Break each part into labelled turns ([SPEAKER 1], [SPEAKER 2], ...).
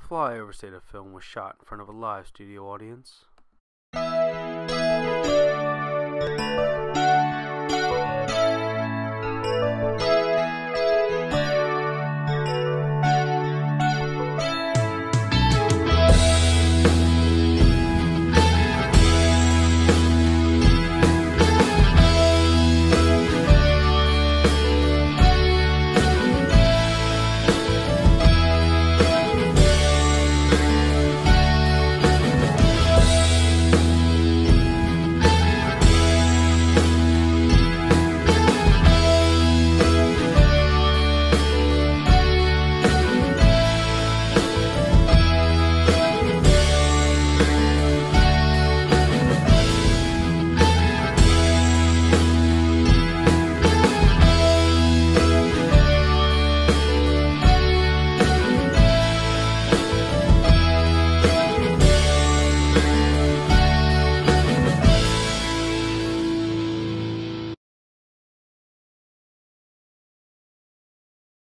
[SPEAKER 1] Flyover state of film was shot in front of a live studio audience.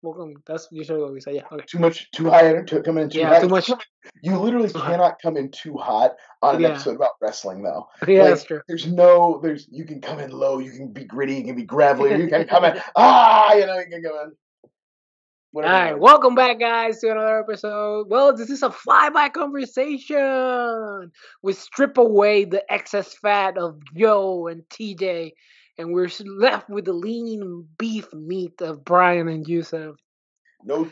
[SPEAKER 2] Welcome. That's usually what we say. Yeah. Okay.
[SPEAKER 3] Too high, come in too
[SPEAKER 2] Yeah,
[SPEAKER 3] high.
[SPEAKER 2] too much.
[SPEAKER 3] You literally
[SPEAKER 2] Too high.
[SPEAKER 3] cannot come in too hot on an
[SPEAKER 2] Yeah.
[SPEAKER 3] episode about wrestling, though.
[SPEAKER 2] Yeah,
[SPEAKER 3] Like,
[SPEAKER 2] that's true.
[SPEAKER 3] you can come in low, you can be gritty, you can be gravelly, or you can come in, you can come in.
[SPEAKER 2] All right, welcome back, guys, to another episode. Well, this is a flyby conversation. We strip away the excess fat of Joe and TJ, and we're left with the lean beef meat of Brian and Jusef.
[SPEAKER 3] No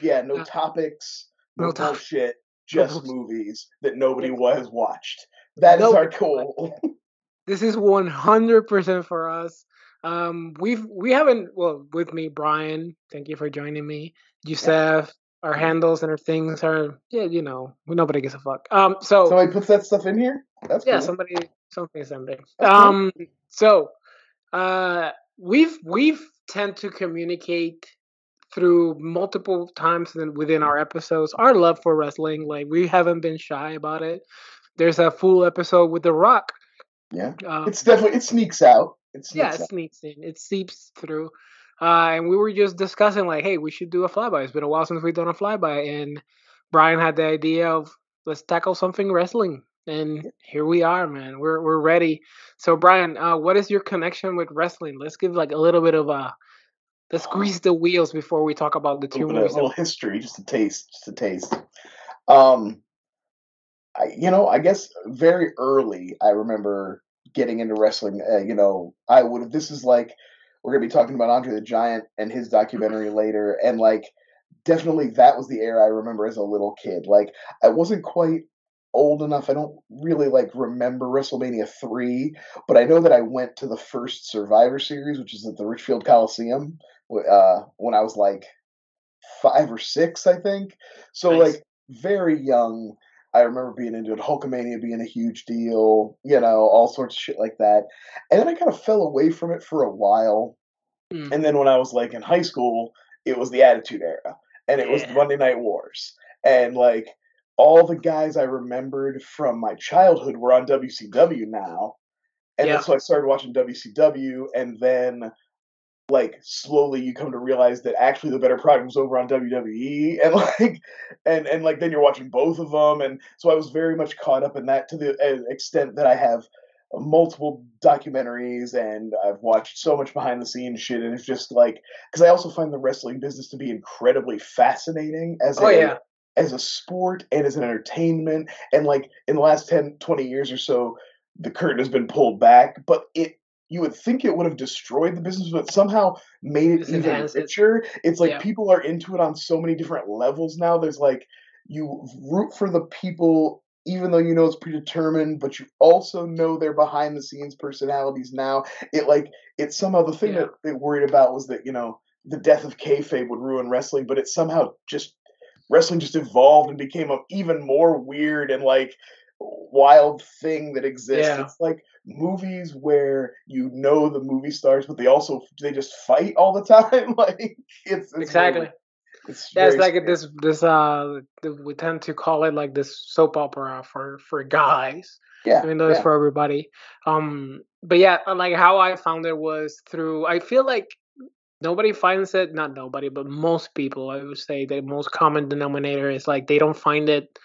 [SPEAKER 3] topics, no bullshit, just movies that nobody has watched. That is our goal.
[SPEAKER 2] This is 100% for us. We haven't, well, with me, Brian. Thank you for joining me. Jusef, our handles and our things are, nobody gives a fuck. So
[SPEAKER 3] somebody puts that stuff in here. That's cool.
[SPEAKER 2] somebody. We've tend to communicate through multiple times within our episodes our love for wrestling. Like, we haven't been shy about it. There's a full episode with The Rock.
[SPEAKER 3] Yeah, it's definitely, it sneaks out.
[SPEAKER 2] It sneaks in. It seeps through. And we were just discussing, like, hey, we should do a flyby. It's been a while since we've done a flyby. And Brian had the idea of, let's tackle something wrestling. And here we are, man. We're ready. So, Brian, what is your connection with wrestling? Let's give like a little bit of let's grease the wheels before we talk about the two movies.
[SPEAKER 3] A little history, just a taste. I guess very early, I remember getting into wrestling. This is like, we're going to be talking about Andre the Giant and his documentary later. And like, definitely that was the era I remember as a little kid. Like, I wasn't quite old enough. I don't really remember WrestleMania 3, but I know that I went to the first Survivor Series, which is at the Richfield Coliseum, when I was like 5 or 6, I think. So nice. Like, very young. I remember being into it, Hulkamania being a huge deal, all sorts of shit like that. And then I kind of fell away from it for a while. And then when I was like in high school, it was the Attitude Era. And it was the Monday Night Wars. And like, all the guys I remembered from my childhood were on WCW now. And then so I started watching WCW, and then like slowly you come to realize that actually the better product was over on WWE, and then you're watching both of them, and so I was very much caught up in that to the extent that I have multiple documentaries, and I've watched so much behind the scenes shit, and it's just like, because I also find the wrestling business to be incredibly fascinating as a sport and as an entertainment, and like in the last 10-20 years or so, the curtain has been pulled back, but you would think it would have destroyed the business, but somehow made it even richer. It's like people are into it on so many different levels now. There's like, you root for the people, even though you know it's predetermined, but you also know their behind the scenes personalities now. It's somehow the thing that they worried about was that, the death of kayfabe would ruin wrestling, but it somehow wrestling just evolved and became an even more weird and like wild thing that exists. It's like movies where the movie stars, but they just fight all the time. Like, it's
[SPEAKER 2] exactly.
[SPEAKER 3] It's
[SPEAKER 2] like this we tend to call it like this soap opera for guys. Even though it's for everybody. But like how I found it was through, I feel like nobody finds it. Not nobody, but most people, I would say, the most common denominator is like they don't find it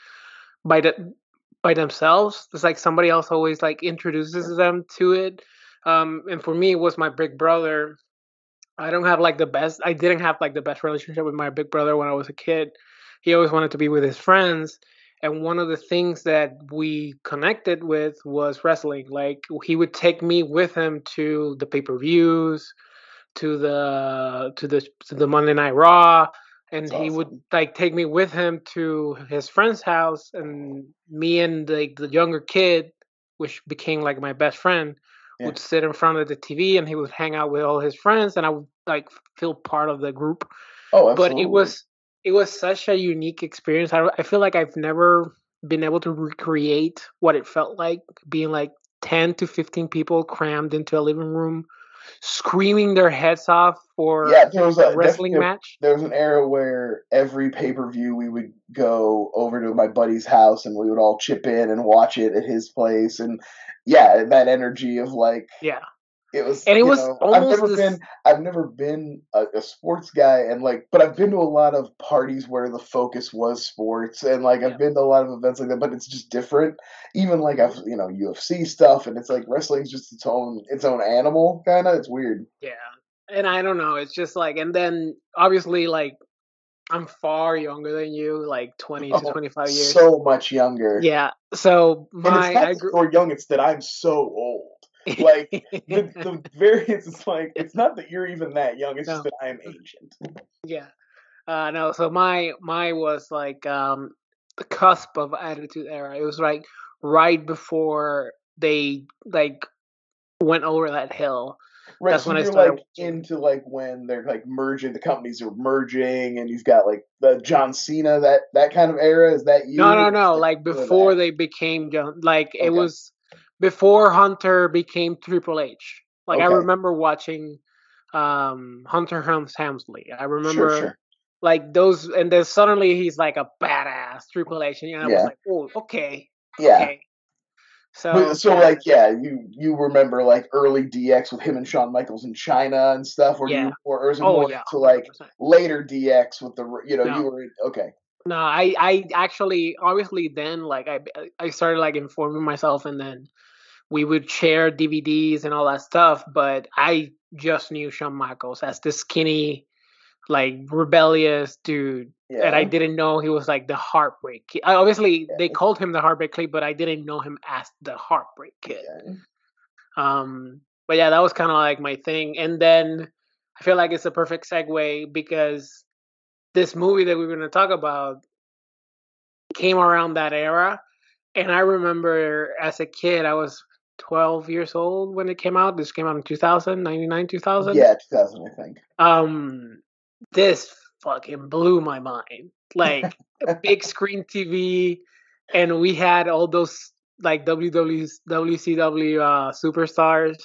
[SPEAKER 2] by the by themselves. It's like somebody else always like introduces them to it. And for me, it was my big brother. I don't have like the best. I didn't have like the best relationship with my big brother when I was a kid. He always wanted to be with his friends, and one of the things that we connected with was wrestling. Like he would take me with him to the pay-per-views, to the Monday Night Raw, and
[SPEAKER 3] That's
[SPEAKER 2] he would
[SPEAKER 3] awesome.
[SPEAKER 2] like take me with him to his friend's house, and me and the younger kid, which became like my best friend,
[SPEAKER 3] Yeah.
[SPEAKER 2] would sit in front of the TV, and he would hang out with all his friends, and I would like feel part of the group.
[SPEAKER 3] Oh,
[SPEAKER 2] But it
[SPEAKER 3] absolutely.
[SPEAKER 2] was such a unique experience. I feel like I've never been able to recreate what it felt like being like 10 to 15 people crammed into a living room screaming their heads off
[SPEAKER 3] Yeah,
[SPEAKER 2] for
[SPEAKER 3] there was
[SPEAKER 2] a
[SPEAKER 3] a
[SPEAKER 2] wrestling
[SPEAKER 3] definitely
[SPEAKER 2] match.
[SPEAKER 3] there was an era where every pay-per-view we would go over to my buddy's house and we would all chip in and watch it at his place, and yeah, that energy of like
[SPEAKER 2] Yeah.
[SPEAKER 3] it was,
[SPEAKER 2] And it
[SPEAKER 3] you
[SPEAKER 2] was
[SPEAKER 3] know,
[SPEAKER 2] almost this.
[SPEAKER 3] I've never been a sports guy, and like, but I've been to a lot of parties where the focus was sports, and like I've
[SPEAKER 2] Yeah.
[SPEAKER 3] been to a lot of events like that, but it's just different. Even like I've, you know, UFC stuff, and it's like wrestling's just its own animal, kind of. It's weird.
[SPEAKER 2] Yeah. And I don't know. It's just like, and then obviously, like, I'm far younger than you, like 20 to
[SPEAKER 3] Oh,
[SPEAKER 2] 25 years.
[SPEAKER 3] so much younger.
[SPEAKER 2] Yeah. So
[SPEAKER 3] And it's not
[SPEAKER 2] I
[SPEAKER 3] that
[SPEAKER 2] grew.
[SPEAKER 3] you're young, it's that I'm so old. Like the variance is like
[SPEAKER 2] Yeah.
[SPEAKER 3] it's not that you're even that young, it's just
[SPEAKER 2] No.
[SPEAKER 3] that I'm ancient.
[SPEAKER 2] Yeah. No. So my was like the cusp of Attitude Era. It was like right before they like went over that hill.
[SPEAKER 3] Right,
[SPEAKER 2] That's
[SPEAKER 3] so
[SPEAKER 2] when I
[SPEAKER 3] you're
[SPEAKER 2] started
[SPEAKER 3] like
[SPEAKER 2] watching.
[SPEAKER 3] into like when they're like merging, the companies are merging, and you've got like the John Cena, that kind of era. Is that
[SPEAKER 2] No,
[SPEAKER 3] you,
[SPEAKER 2] no,
[SPEAKER 3] or is
[SPEAKER 2] no.
[SPEAKER 3] that
[SPEAKER 2] Like
[SPEAKER 3] before
[SPEAKER 2] before
[SPEAKER 3] that?
[SPEAKER 2] they became like it
[SPEAKER 3] Okay,
[SPEAKER 2] was before Hunter became Triple H. Like I
[SPEAKER 3] okay,
[SPEAKER 2] remember watching Hunter Helmsley. I
[SPEAKER 3] sure,
[SPEAKER 2] remember
[SPEAKER 3] sure,
[SPEAKER 2] like those, and then suddenly he's like a badass Triple H, and I was
[SPEAKER 3] yeah,
[SPEAKER 2] like, oh, okay,
[SPEAKER 3] yeah.
[SPEAKER 2] okay.
[SPEAKER 3] But
[SPEAKER 2] So
[SPEAKER 3] so
[SPEAKER 2] yeah,
[SPEAKER 3] like yeah, you remember like early DX with him and Shawn Michaels in China and stuff, or do
[SPEAKER 2] yeah.
[SPEAKER 3] you, or is it
[SPEAKER 2] Oh
[SPEAKER 3] more
[SPEAKER 2] yeah,
[SPEAKER 3] into like
[SPEAKER 2] 100%.
[SPEAKER 3] later DX with the you
[SPEAKER 2] No,
[SPEAKER 3] were okay,
[SPEAKER 2] no. I actually obviously then like I started like informing myself, and then we would share DVDs and all that stuff, but I just knew Shawn Michaels as the skinny, like rebellious dude. And I
[SPEAKER 3] yeah,
[SPEAKER 2] didn't know he was like the Heartbreak Kid. Obviously, they
[SPEAKER 3] yeah,
[SPEAKER 2] called him the Heartbreak Kid, but I didn't know him as the Heartbreak Kid.
[SPEAKER 3] okay.
[SPEAKER 2] But yeah, that was kind of like my thing. And then I feel like it's a perfect segue because this movie that we're going to talk about came around that era. And I remember as a kid, I was 12 years old when it came out. This came out in 2000, 99, 2000.
[SPEAKER 3] Yeah, 2000, I think.
[SPEAKER 2] Um, this fucking blew my mind. Like a big screen TV, and we had all those like WCW superstars.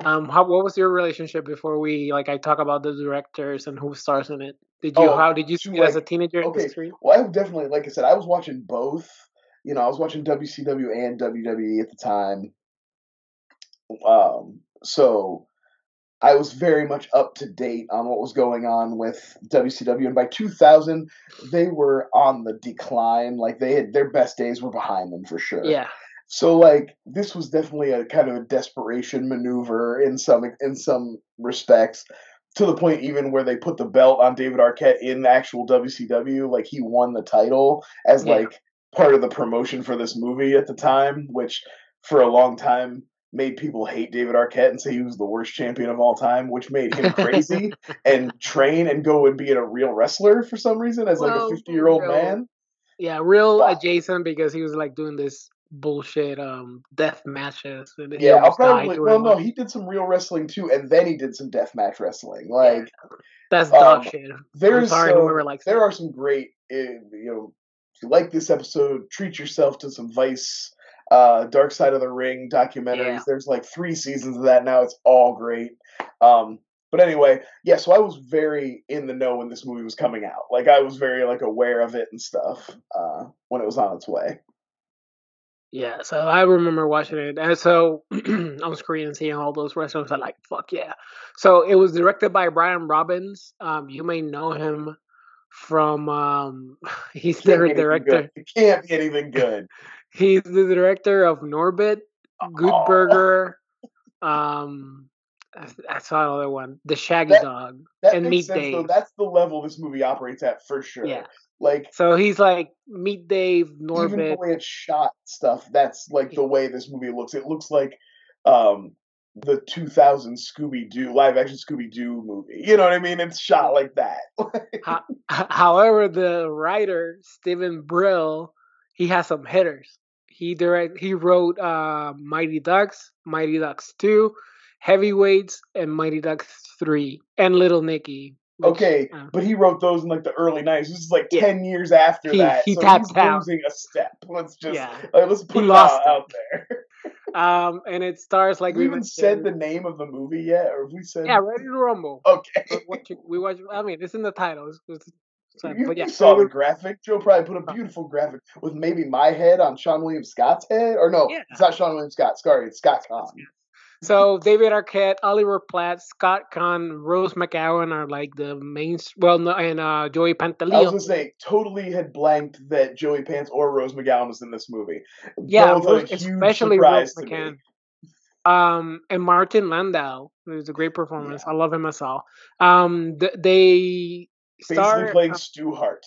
[SPEAKER 2] What was your relationship before we like I talk about the directors and who stars in it?
[SPEAKER 3] Oh,
[SPEAKER 2] How did you see
[SPEAKER 3] to
[SPEAKER 2] it as a
[SPEAKER 3] like
[SPEAKER 2] teenager in the
[SPEAKER 3] okay.
[SPEAKER 2] screen?
[SPEAKER 3] Well, I definitely, like I said, I was watching both. You know, I was watching WCW and WWE at the time. So I was very much up to date on what was going on with WCW, and by 2000, they were on the decline. Like they had their best days were behind them for sure.
[SPEAKER 2] Yeah,
[SPEAKER 3] So like this was definitely a kind of a desperation maneuver in some respects, to the point even where they put the belt on David Arquette in actual WCW. Like he won the title as
[SPEAKER 2] yeah.
[SPEAKER 3] like part of the promotion for this movie at the time, which for a long time made people hate David Arquette and say he was the worst champion of all time, which made him crazy and train and go and be a real wrestler for some reason as like a
[SPEAKER 2] Well,
[SPEAKER 3] 50-year-old man.
[SPEAKER 2] real
[SPEAKER 3] But
[SPEAKER 2] adjacent because he was like doing this bullshit death matches and he
[SPEAKER 3] yeah, I'll
[SPEAKER 2] almost died
[SPEAKER 3] probably well
[SPEAKER 2] doing
[SPEAKER 3] no,
[SPEAKER 2] one.
[SPEAKER 3] he did some real wrestling too, and then he did some deathmatch wrestling.
[SPEAKER 2] Yeah,
[SPEAKER 3] Like
[SPEAKER 2] that's dog
[SPEAKER 3] um
[SPEAKER 2] shit. I'm
[SPEAKER 3] there's
[SPEAKER 2] sorry, whoever
[SPEAKER 3] some
[SPEAKER 2] likes
[SPEAKER 3] there
[SPEAKER 2] it.
[SPEAKER 3] are some great if you like this episode, treat yourself to some Vice Dark Side of the Ring
[SPEAKER 2] Yeah,
[SPEAKER 3] documentaries. There's like 3 seasons of that now. It's all great. But anyway, yeah, so I was very in the know when this movie was coming out. Like I was very like aware of it and stuff when it was on its way.
[SPEAKER 2] Yeah, so I remember watching it, and so on screen and seeing all those wrestlers. I like, fuck yeah. So it was directed by Brian Robbins. You may know him from he's
[SPEAKER 3] Can't
[SPEAKER 2] the
[SPEAKER 3] be anything good.
[SPEAKER 2] director.
[SPEAKER 3] It can't be anything good.
[SPEAKER 2] He's the director of Norbit, Good
[SPEAKER 3] Oh,
[SPEAKER 2] Burger. Um, I saw another one, The Shaggy
[SPEAKER 3] that
[SPEAKER 2] Dog,
[SPEAKER 3] that
[SPEAKER 2] and
[SPEAKER 3] makes
[SPEAKER 2] Meet
[SPEAKER 3] sense though.
[SPEAKER 2] Dave.
[SPEAKER 3] That's the level this movie operates at for
[SPEAKER 2] Yeah.
[SPEAKER 3] sure. Like
[SPEAKER 2] So he's like Meet Dave,
[SPEAKER 3] even the
[SPEAKER 2] Norbit.
[SPEAKER 3] way it's shot stuff, that's like
[SPEAKER 2] Yeah.
[SPEAKER 3] the way this movie looks. It looks like um the 2000 Scooby Doo live action Scooby Doo movie. You know what I mean? It's
[SPEAKER 2] Yeah.
[SPEAKER 3] shot like that.
[SPEAKER 2] However, the writer Stephen Brill, he has some hitters. He wrote Mighty Ducks, Mighty Ducks 2, Heavyweights, and Mighty Ducks 3, and Little Nicky, which
[SPEAKER 3] Okay, but he wrote those in like the early '90s. This is like
[SPEAKER 2] yeah,
[SPEAKER 3] 10 years after that,
[SPEAKER 2] he
[SPEAKER 3] so he's
[SPEAKER 2] tapped out.
[SPEAKER 3] losing a step.
[SPEAKER 2] Yeah,
[SPEAKER 3] Let's
[SPEAKER 2] he
[SPEAKER 3] put it
[SPEAKER 2] lost it.
[SPEAKER 3] out there.
[SPEAKER 2] And it stars like
[SPEAKER 3] Have we
[SPEAKER 2] we
[SPEAKER 3] even said
[SPEAKER 2] mentioned.
[SPEAKER 3] the name of the movie yet, or have we said?
[SPEAKER 2] Yeah, Ready to Rumble.
[SPEAKER 3] Okay,
[SPEAKER 2] We watch. I mean, it's in the title.
[SPEAKER 3] you,
[SPEAKER 2] But yeah,
[SPEAKER 3] you saw the graphic. Joe probably put a beautiful graphic with maybe my head on Sean William Scott's head, or no,
[SPEAKER 2] yeah.
[SPEAKER 3] it's not Sean William Scott. Sorry, it's Scott Conn.
[SPEAKER 2] So David Arquette, Oliver Platt, Scott Conn, Rose McGowan are like the main. Well, no, and Joey
[SPEAKER 3] I was
[SPEAKER 2] Pantoliano.
[SPEAKER 3] gonna say, totally had blanked that Joey Pants or Rose McGowan was in this movie.
[SPEAKER 2] Yeah,
[SPEAKER 3] Both a
[SPEAKER 2] Rose,
[SPEAKER 3] huge
[SPEAKER 2] especially Rose
[SPEAKER 3] surprise to me.
[SPEAKER 2] McCann. And Martin Landau. It was a great performance.
[SPEAKER 3] Yeah,
[SPEAKER 2] I love him as well. They
[SPEAKER 3] basically
[SPEAKER 2] star.
[SPEAKER 3] playing Stu Hart.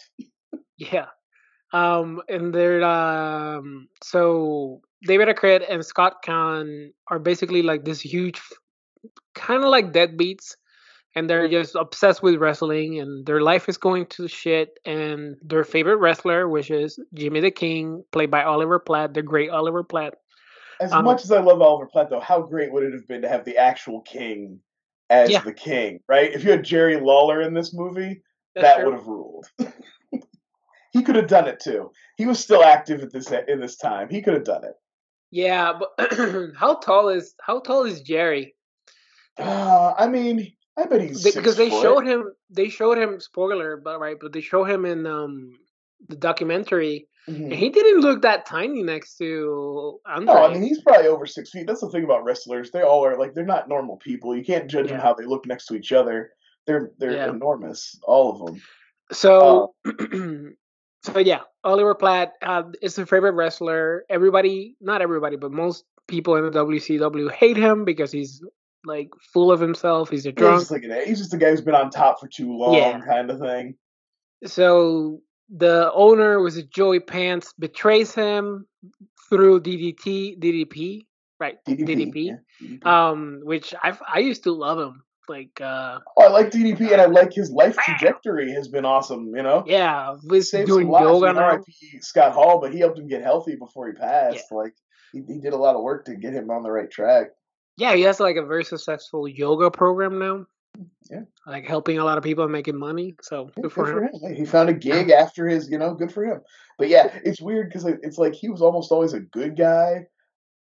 [SPEAKER 2] Yeah. And they're so David Arquette and Scott Conn are basically like this huge, kind of like deadbeats, and they're just obsessed with wrestling, and their life is going to shit. And their favorite wrestler, which is Jimmy the King, played by Oliver Platt, the great Oliver Platt.
[SPEAKER 3] As
[SPEAKER 2] Um,
[SPEAKER 3] much as I love Oliver Platt, though, how great would it have been to have the actual King as
[SPEAKER 2] yeah,
[SPEAKER 3] the King, right? If you had Jerry Lawler in this movie,
[SPEAKER 2] that's
[SPEAKER 3] that
[SPEAKER 2] true.
[SPEAKER 3] would have ruled. He could have done it too. He was still active at this in this time. He could have done it.
[SPEAKER 2] Yeah, but how tall is Jerry?
[SPEAKER 3] I mean, I bet he's six
[SPEAKER 2] Because they
[SPEAKER 3] foot.
[SPEAKER 2] showed him, spoiler, but right, but they show him in the documentary, and
[SPEAKER 3] Hmm.
[SPEAKER 2] he didn't look that tiny next to
[SPEAKER 3] No, I
[SPEAKER 2] Andre.
[SPEAKER 3] mean he's probably over 6 feet. That's the thing about wrestlers; they all are like they're not normal people. You can't judge them
[SPEAKER 2] Yeah,
[SPEAKER 3] how they look next to each other. They're
[SPEAKER 2] yeah.
[SPEAKER 3] enormous, all of them.
[SPEAKER 2] So, so yeah, Oliver Platt is the favorite wrestler. Everybody, not everybody, but most people in the WCW hate him because he's like full of himself. He's a
[SPEAKER 3] Yeah,
[SPEAKER 2] drunk.
[SPEAKER 3] he's just a guy who's been on top for too
[SPEAKER 2] Yeah.
[SPEAKER 3] long, kind of thing.
[SPEAKER 2] So the owner, was it Joey Pants, betrays him through DDP, right?
[SPEAKER 3] DDP,
[SPEAKER 2] DDP,
[SPEAKER 3] yeah, DDP.
[SPEAKER 2] which I used to love him. Like,
[SPEAKER 3] Oh, I like DDP, and I like his life trajectory has been awesome. You know,
[SPEAKER 2] yeah, he's
[SPEAKER 3] saved some
[SPEAKER 2] doing
[SPEAKER 3] lives. I
[SPEAKER 2] yoga
[SPEAKER 3] mean,
[SPEAKER 2] now.
[SPEAKER 3] R.I.P. Scott Hall, but he helped him get healthy before he
[SPEAKER 2] Yeah,
[SPEAKER 3] passed. Like he did a lot of work to get him on the right track.
[SPEAKER 2] yeah, he has like a very successful yoga program now,
[SPEAKER 3] Yeah,
[SPEAKER 2] like helping a lot of people and making money. So
[SPEAKER 3] yeah,
[SPEAKER 2] good
[SPEAKER 3] good
[SPEAKER 2] for
[SPEAKER 3] for
[SPEAKER 2] him.
[SPEAKER 3] him. Hey, he found a gig after his, good for him. But yeah, it's weird because it's like he was almost always a good guy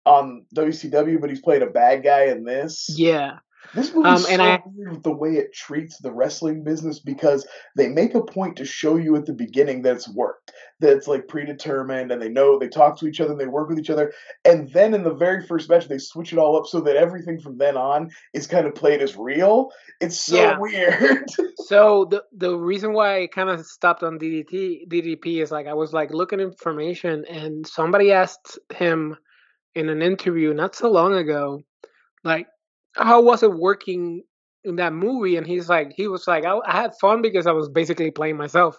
[SPEAKER 3] on WCW, but he's played a bad guy in this.
[SPEAKER 2] Yeah.
[SPEAKER 3] This movie's
[SPEAKER 2] And
[SPEAKER 3] so weird with the way it treats the wrestling business because they make a point to show you at the beginning that it's worked, that it's like predetermined, and they talk to each other, and they work with each other, and then in the very first match they switch it all up so that everything from then on is kind of played as real. It's so
[SPEAKER 2] yeah.
[SPEAKER 3] weird.
[SPEAKER 2] So the reason why I kind of stopped on DDP is like I was like looking information, and somebody asked him in an interview not so long ago, like, how was it working in that movie? And he was like, I had fun because I was basically playing myself.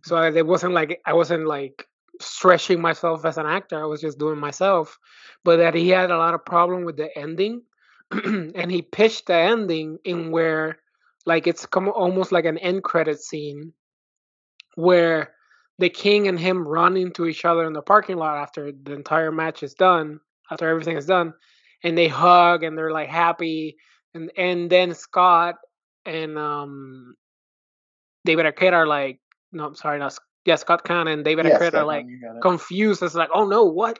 [SPEAKER 2] So it wasn't like I wasn't like stretching myself as an actor. I was just doing myself. But that he had a lot of problem with the ending, and he pitched the ending in where like it's almost like an end credit scene where the king and him run into each other in the parking lot after the entire match is done, after everything is done, and they hug and they're like happy, and then Scott and David Arquette are like, no, I'm sorry, not yeah, Scott Conn and David
[SPEAKER 3] Yeah,
[SPEAKER 2] Arquette are
[SPEAKER 3] Scott
[SPEAKER 2] like
[SPEAKER 3] Conn, you got it.
[SPEAKER 2] confused. It's like, oh no, what?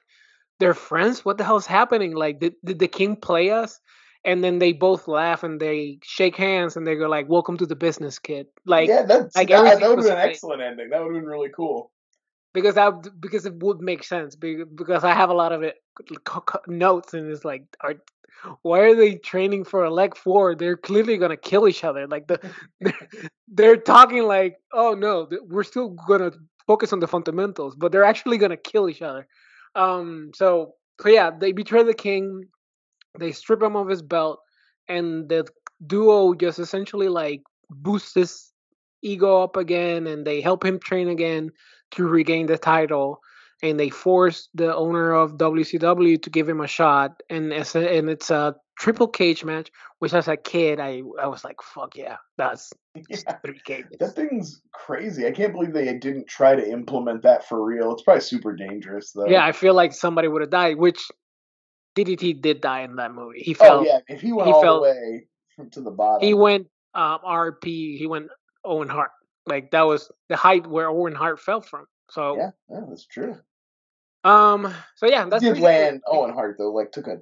[SPEAKER 2] They're friends? What the hell's happening? Like, did the king play us? And then they both laugh and they shake hands and they go like, "Welcome to the business, kid."
[SPEAKER 3] Yeah,
[SPEAKER 2] Like
[SPEAKER 3] that
[SPEAKER 2] everything
[SPEAKER 3] would have
[SPEAKER 2] was
[SPEAKER 3] been an
[SPEAKER 2] fake.
[SPEAKER 3] excellent ending. That would have been really cool.
[SPEAKER 2] because it would make sense because I have a lot of it notes, and it's like, why are they training for a leg 4? They're clearly gonna kill each other. Like they're talking like, oh no, we're still gonna focus on the fundamentals, but they're actually gonna kill each other. So yeah, they betray the king. They strip him of his belt, and the duo just essentially like boosts his ego up again, and they help him train again to regain the title. And they force the owner of WCW to give him a shot, and it's a triple cage match. Which as a kid, I was like, fuck yeah, that's
[SPEAKER 3] Yeah,
[SPEAKER 2] 3 cages.
[SPEAKER 3] that thing's crazy. I can't believe they didn't try to implement that for real. It's probably super dangerous though.
[SPEAKER 2] Yeah, I feel like somebody would have died, which DDT did die in that movie. He
[SPEAKER 3] Oh
[SPEAKER 2] fell.
[SPEAKER 3] yeah, if he went
[SPEAKER 2] He
[SPEAKER 3] all the
[SPEAKER 2] fell.
[SPEAKER 3] way to the
[SPEAKER 2] He
[SPEAKER 3] bottom.
[SPEAKER 2] went RP. He went Owen Hart. Like that was the height where Owen Hart fell from. So
[SPEAKER 3] Yeah, that's true.
[SPEAKER 2] so yeah,
[SPEAKER 3] He
[SPEAKER 2] that's
[SPEAKER 3] did
[SPEAKER 2] 3 cages.
[SPEAKER 3] land Owen Hart though. Like took a,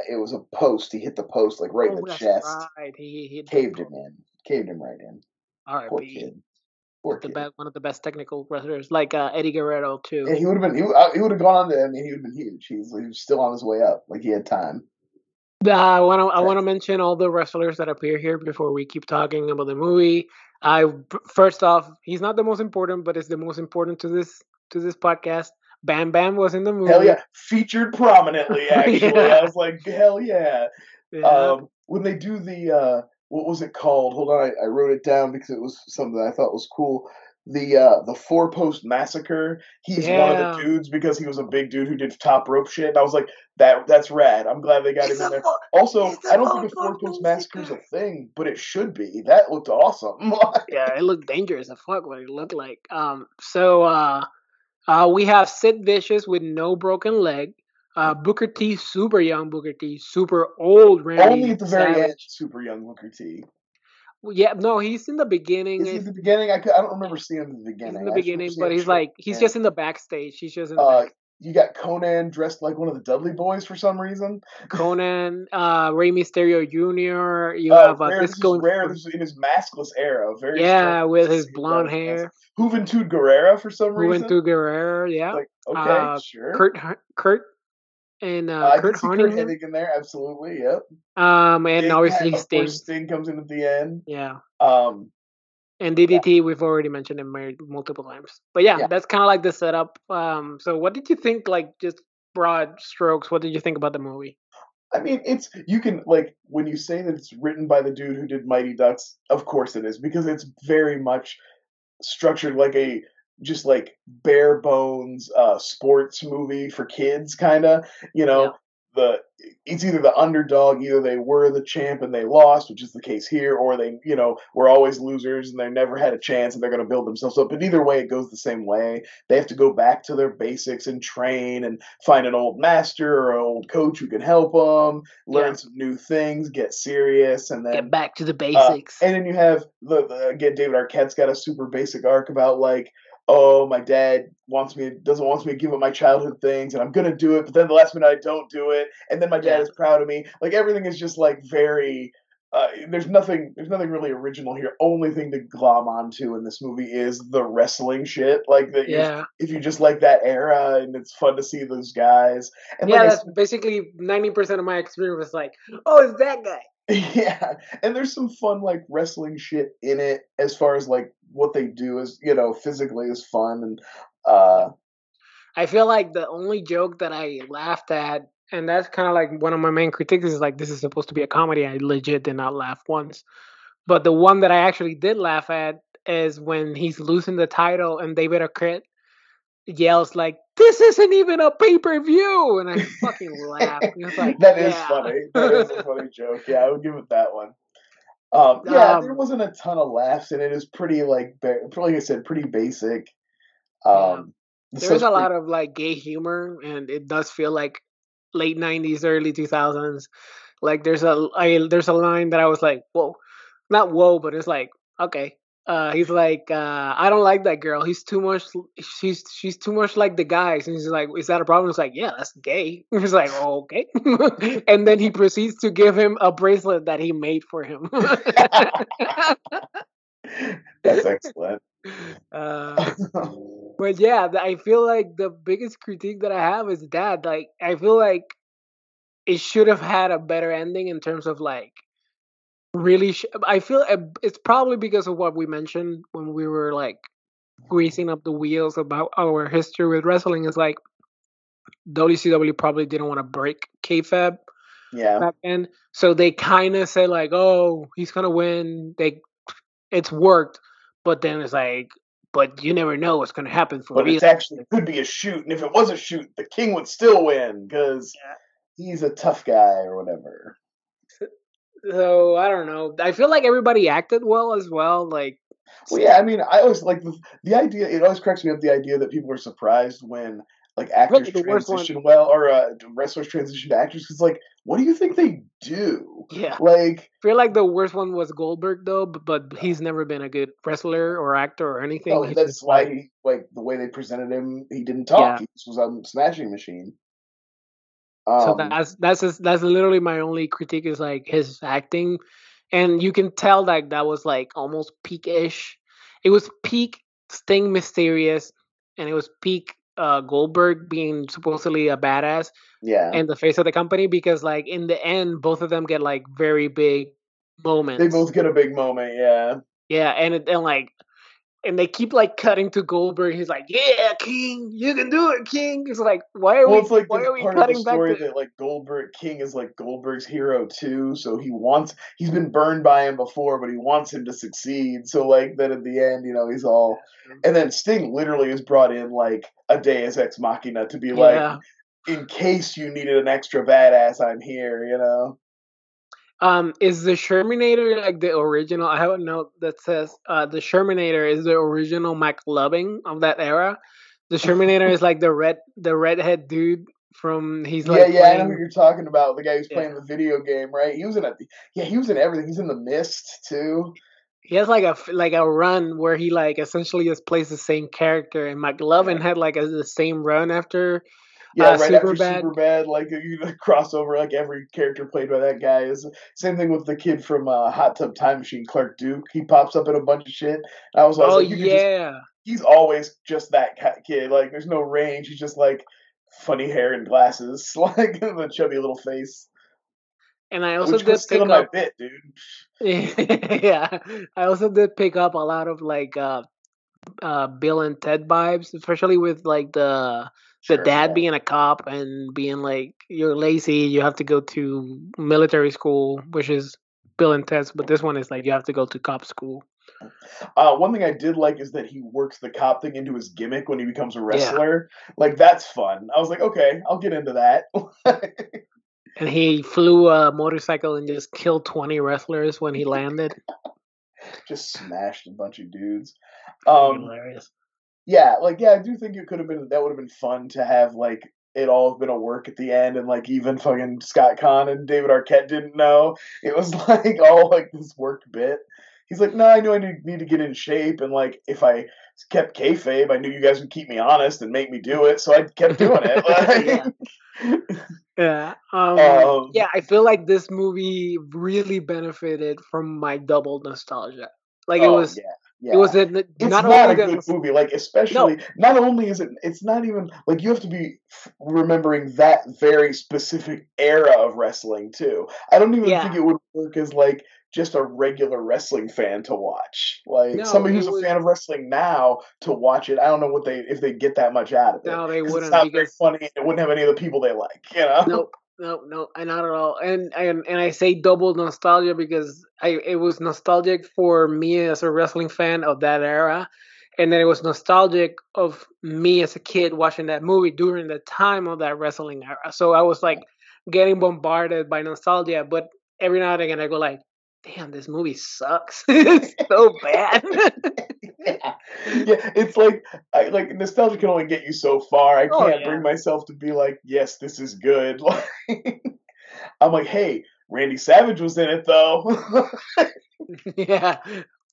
[SPEAKER 3] it was a post. He hit the post like right in
[SPEAKER 2] Oh,
[SPEAKER 3] the
[SPEAKER 2] that's
[SPEAKER 3] chest.
[SPEAKER 2] right. He hit
[SPEAKER 3] Caved him in. Caved him right in. Poor
[SPEAKER 2] RP.
[SPEAKER 3] kid. Poor
[SPEAKER 2] The
[SPEAKER 3] kid.
[SPEAKER 2] best, one of the best technical wrestlers, like Eddie Guerrero too.
[SPEAKER 3] And he would have been. He would have gone on to. I mean, he would have been huge. He was still on his way up. Like he had time.
[SPEAKER 2] I want to mention all the wrestlers that appear here before we keep talking about the movie. First off, he's not the most important, but it's the most important to this podcast. Bam Bam was in the movie.
[SPEAKER 3] Hell yeah, featured prominently. Actually,
[SPEAKER 2] Yeah.
[SPEAKER 3] I was like, hell yeah.
[SPEAKER 2] Yeah.
[SPEAKER 3] When they do the what was it called? Hold on, I wrote it down because it was something that I thought was cool. The 4-post massacre. He's one of the
[SPEAKER 2] Yeah.
[SPEAKER 3] dudes because he was a big dude who did top rope shit. And I was like, that's rad. I'm glad they got him in there. Also, I don't think a 4-post massacre is a thing, but it should be. That looked awesome.
[SPEAKER 2] Yeah, it looked dangerous as fuck what it looked like. We have Sid Vicious with no broken leg. Booker T, super young Booker T, super old Randy
[SPEAKER 3] Only at the very end,
[SPEAKER 2] Savage.
[SPEAKER 3] super young Booker T.
[SPEAKER 2] Yeah, no, he's in the beginning.
[SPEAKER 3] Is he at the beginning? I don't remember seeing him at the
[SPEAKER 2] He's in
[SPEAKER 3] beginning.
[SPEAKER 2] the
[SPEAKER 3] I just remember
[SPEAKER 2] beginning,
[SPEAKER 3] seeing
[SPEAKER 2] but
[SPEAKER 3] him
[SPEAKER 2] he's
[SPEAKER 3] show up
[SPEAKER 2] like
[SPEAKER 3] at the
[SPEAKER 2] he's
[SPEAKER 3] end.
[SPEAKER 2] just in the backstage. He's just in the back.
[SPEAKER 3] You got Conan dressed like one of the Dudley Boys for some reason.
[SPEAKER 2] Conan, Rey Mysterio Jr. You have
[SPEAKER 3] Rare. This is rare. This is in his maskless era. Very strange.
[SPEAKER 2] yeah, with
[SPEAKER 3] to
[SPEAKER 2] his
[SPEAKER 3] see him
[SPEAKER 2] blonde
[SPEAKER 3] without his mask.
[SPEAKER 2] hair.
[SPEAKER 3] Juventud Guerrera for some reason.
[SPEAKER 2] Juventud Guerrero, yeah.
[SPEAKER 3] Like okay, sure.
[SPEAKER 2] Kurt and
[SPEAKER 3] I
[SPEAKER 2] Kurt
[SPEAKER 3] did see Kurt
[SPEAKER 2] Honningham.
[SPEAKER 3] Hennig in there. Absolutely, yep.
[SPEAKER 2] And
[SPEAKER 3] Sting
[SPEAKER 2] obviously
[SPEAKER 3] of
[SPEAKER 2] Sting.
[SPEAKER 3] course, Sting comes in at the end.
[SPEAKER 2] Yeah.
[SPEAKER 3] Yeah.
[SPEAKER 2] And DDT, we've already mentioned him multiple times. But yeah, that's kind of like the setup. So what did you think, like, just broad strokes, what did you think about the movie?
[SPEAKER 3] I mean, you can, like, when you say that it's written by the dude who did Mighty Ducks, of course it is, because it's very much structured like a just like bare bones sports movie for kids, kind of. You know, the it's either the underdog, either they were the champ and they lost, which is the case here, or they, were always losers and they never had a chance and they're going to build themselves up. But either way, it goes the same way. They have to go back to their basics and train and find an old master or an old coach who can help them learn some new things, get serious, and then
[SPEAKER 2] get back to the basics.
[SPEAKER 3] And then you have again, David Arquette's got a super basic arc about like, oh, my dad doesn't want me to give up my childhood things, and I'm gonna do it, but then the last minute I don't do it, and then my dad is proud of me. Like everything is just like very. There's nothing really original here. Only thing to glom onto in this movie is the wrestling shit. Like that. Yeah. If you just like that era, and it's fun to see those guys. And
[SPEAKER 2] yeah, that's basically 90% of my experience was like, oh, it's that guy.
[SPEAKER 3] Yeah, and there's some fun like wrestling shit in it as far as like what they do is physically is fun and
[SPEAKER 2] I feel like the only joke that I laughed at, and that's kind of like one of my main critiques, is like this is supposed to be a comedy. I legit did not laugh once, but the one that I actually did laugh at is when he's losing the title and David Arquette yells like, "This isn't even a pay-per-view," and I fucking laughed. It's like,
[SPEAKER 3] that is funny. That is a funny joke. Yeah, I would give it that one. There wasn't a ton of laughs, and it is pretty like I said, pretty basic.
[SPEAKER 2] There's a lot of like gay humor, and it does feel like late '90s, early 2000s. Like there's a line that I was like, whoa, not whoa, but it's like, okay. He's like, I don't like that girl. He's too much. She's too much like the guys. And he's like, is that a problem? It's like, yeah, that's gay. He's like, oh, okay. And then he proceeds to give him a bracelet that he made for him.
[SPEAKER 3] That's excellent.
[SPEAKER 2] uh, but yeah, I feel like the biggest critique that I have is that like I feel like it should have had a better ending in terms of like really. I feel it's probably because of what we mentioned when we were like greasing up the wheels about our history with wrestling. Is like WCW probably didn't want to break kayfabe
[SPEAKER 3] Yeah.
[SPEAKER 2] back then, so they kind of said like, "Oh, he's gonna win." It's worked, but then it's like, but you never know what's gonna happen for
[SPEAKER 3] But
[SPEAKER 2] real.
[SPEAKER 3] it's actually could be a shoot, and if it was a shoot, the king would still win because he's a tough guy or whatever.
[SPEAKER 2] So I don't know. I feel like everybody acted well as well. Like,
[SPEAKER 3] Well, yeah, I mean, I always like the idea. It always cracks me up the idea that people are surprised when like
[SPEAKER 2] I feel
[SPEAKER 3] actors
[SPEAKER 2] like the worst one.
[SPEAKER 3] transition well or wrestlers transition to actors. Because like, what do you think they do?
[SPEAKER 2] Yeah,
[SPEAKER 3] Like,
[SPEAKER 2] I feel like the worst one was Goldberg though, but he's never been a good wrestler or actor or anything.
[SPEAKER 3] no,
[SPEAKER 2] He's
[SPEAKER 3] that's
[SPEAKER 2] just
[SPEAKER 3] why
[SPEAKER 2] like,
[SPEAKER 3] he like the way they presented him. He didn't
[SPEAKER 2] yeah.
[SPEAKER 3] talk. He just was a smashing machine.
[SPEAKER 2] So
[SPEAKER 3] Um,
[SPEAKER 2] that's literally my only critique is like his acting, and you can tell like that was like almost peak-ish. It was peak Sting mysterious, and it was peak Goldberg being supposedly a badass
[SPEAKER 3] yeah,
[SPEAKER 2] and the face of the company because like in the end both of them get like very big
[SPEAKER 3] they
[SPEAKER 2] moments.
[SPEAKER 3] both get a big moment. Yeah.
[SPEAKER 2] Yeah, and like and they keep like cutting to Goldberg. He's like, "Yeah, King, you can do it, King." It's like,
[SPEAKER 3] Well, it's like
[SPEAKER 2] why
[SPEAKER 3] there's
[SPEAKER 2] are we
[SPEAKER 3] part of the
[SPEAKER 2] cutting back
[SPEAKER 3] story
[SPEAKER 2] to?
[SPEAKER 3] that like Goldberg King is like Goldberg's hero too, so he's been burned by him before, but he wants him to succeed. So like then at the end, he's all, and then Sting literally is brought in like a Deus Ex Machina to be like,
[SPEAKER 2] Yeah.
[SPEAKER 3] in case you needed an extra badass, I'm here.
[SPEAKER 2] Is the Shermanator like the original? I have a note that says the Shermanator is the original McLovin of that era. The Shermanator is like the redhead dude from he's
[SPEAKER 3] Yeah,
[SPEAKER 2] like
[SPEAKER 3] yeah, I know who
[SPEAKER 2] playing.
[SPEAKER 3] you're talking about. The guy who's
[SPEAKER 2] Yeah,
[SPEAKER 3] playing the video game, right? He was in everything. He's in the Mist too.
[SPEAKER 2] he has like like a run where he like essentially just plays the same character, and
[SPEAKER 3] Yeah.
[SPEAKER 2] McLovin had like the same run after
[SPEAKER 3] Yeah, right after
[SPEAKER 2] Superbad.
[SPEAKER 3] Superbad, like you crossover, like every character played by that guy is same thing with the kid from Hot Tub Time Machine, Clark Duke. He pops up in a bunch of shit. And I was always
[SPEAKER 2] Oh
[SPEAKER 3] like, you could just
[SPEAKER 2] yeah,
[SPEAKER 3] he's always just that kid. Like there's no range. He's just like funny hair and glasses, like the chubby little face.
[SPEAKER 2] and I also
[SPEAKER 3] Which quit
[SPEAKER 2] did
[SPEAKER 3] stealing
[SPEAKER 2] pick
[SPEAKER 3] my
[SPEAKER 2] up.
[SPEAKER 3] bit, dude.
[SPEAKER 2] Yeah, I also did pick up a lot of like Bill and Ted vibes, especially with like the
[SPEAKER 3] Sure,
[SPEAKER 2] dad
[SPEAKER 3] yeah.
[SPEAKER 2] being a cop and being like you're lazy, you have to go to military school, which is Bill and Ted's, but this one is like you have to go to cop school.
[SPEAKER 3] One thing I did like is that he works the cop thing into his gimmick when he becomes a
[SPEAKER 2] Yeah,
[SPEAKER 3] wrestler. Like that's fun. I was like, okay, I'll get into that.
[SPEAKER 2] and he flew a motorcycle and just killed 20 wrestlers when he landed.
[SPEAKER 3] Just smashed a bunch of dudes.
[SPEAKER 2] Fucking
[SPEAKER 3] Um,
[SPEAKER 2] hilarious.
[SPEAKER 3] yeah, like I do think it could have been that would have been fun to have like it all have been a work at the end, and like even fucking Scott Conn and David Arquette didn't know it was like all like this worked bit. He's like, no, I knew I need to get in shape, and like if I kept kayfabe, I knew you guys would keep me honest and make me do it, so I kept doing
[SPEAKER 2] Yeah.
[SPEAKER 3] it.
[SPEAKER 2] Yeah.
[SPEAKER 3] um,
[SPEAKER 2] Yeah, I feel like this movie really benefited from my double nostalgia. Like
[SPEAKER 3] oh yeah,
[SPEAKER 2] it was
[SPEAKER 3] yeah. It's
[SPEAKER 2] not
[SPEAKER 3] not
[SPEAKER 2] only
[SPEAKER 3] a
[SPEAKER 2] the
[SPEAKER 3] good movie. Like,
[SPEAKER 2] no,
[SPEAKER 3] especially, not only is it's not even like you have to be remembering that very specific era of wrestling too. I don't even
[SPEAKER 2] yeah,
[SPEAKER 3] think it would work as like just a regular wrestling fan to watch. Like
[SPEAKER 2] no,
[SPEAKER 3] somebody
[SPEAKER 2] it
[SPEAKER 3] who's a
[SPEAKER 2] was
[SPEAKER 3] fan of wrestling now to watch it, I don't know what if they get that much out of it
[SPEAKER 2] no, they
[SPEAKER 3] because it's
[SPEAKER 2] wouldn't
[SPEAKER 3] not very
[SPEAKER 2] because
[SPEAKER 3] funny. And it wouldn't have any of the people they like.
[SPEAKER 2] nope, no, not at all. And I say double nostalgia because it was nostalgic for me as a wrestling fan of that era, and then it was nostalgic of me as a kid watching that movie during the time of that wrestling era. So I was like getting bombarded by nostalgia, but every now and again I go like, "Damn, this movie sucks. It's so bad."
[SPEAKER 3] Yeah, yeah. It's like like nostalgia can only get you so far. I
[SPEAKER 2] Oh
[SPEAKER 3] can't
[SPEAKER 2] yeah.
[SPEAKER 3] bring myself to be like, yes, this is good. Like, I'm like, hey, Randy Savage was in it though.
[SPEAKER 2] Yeah,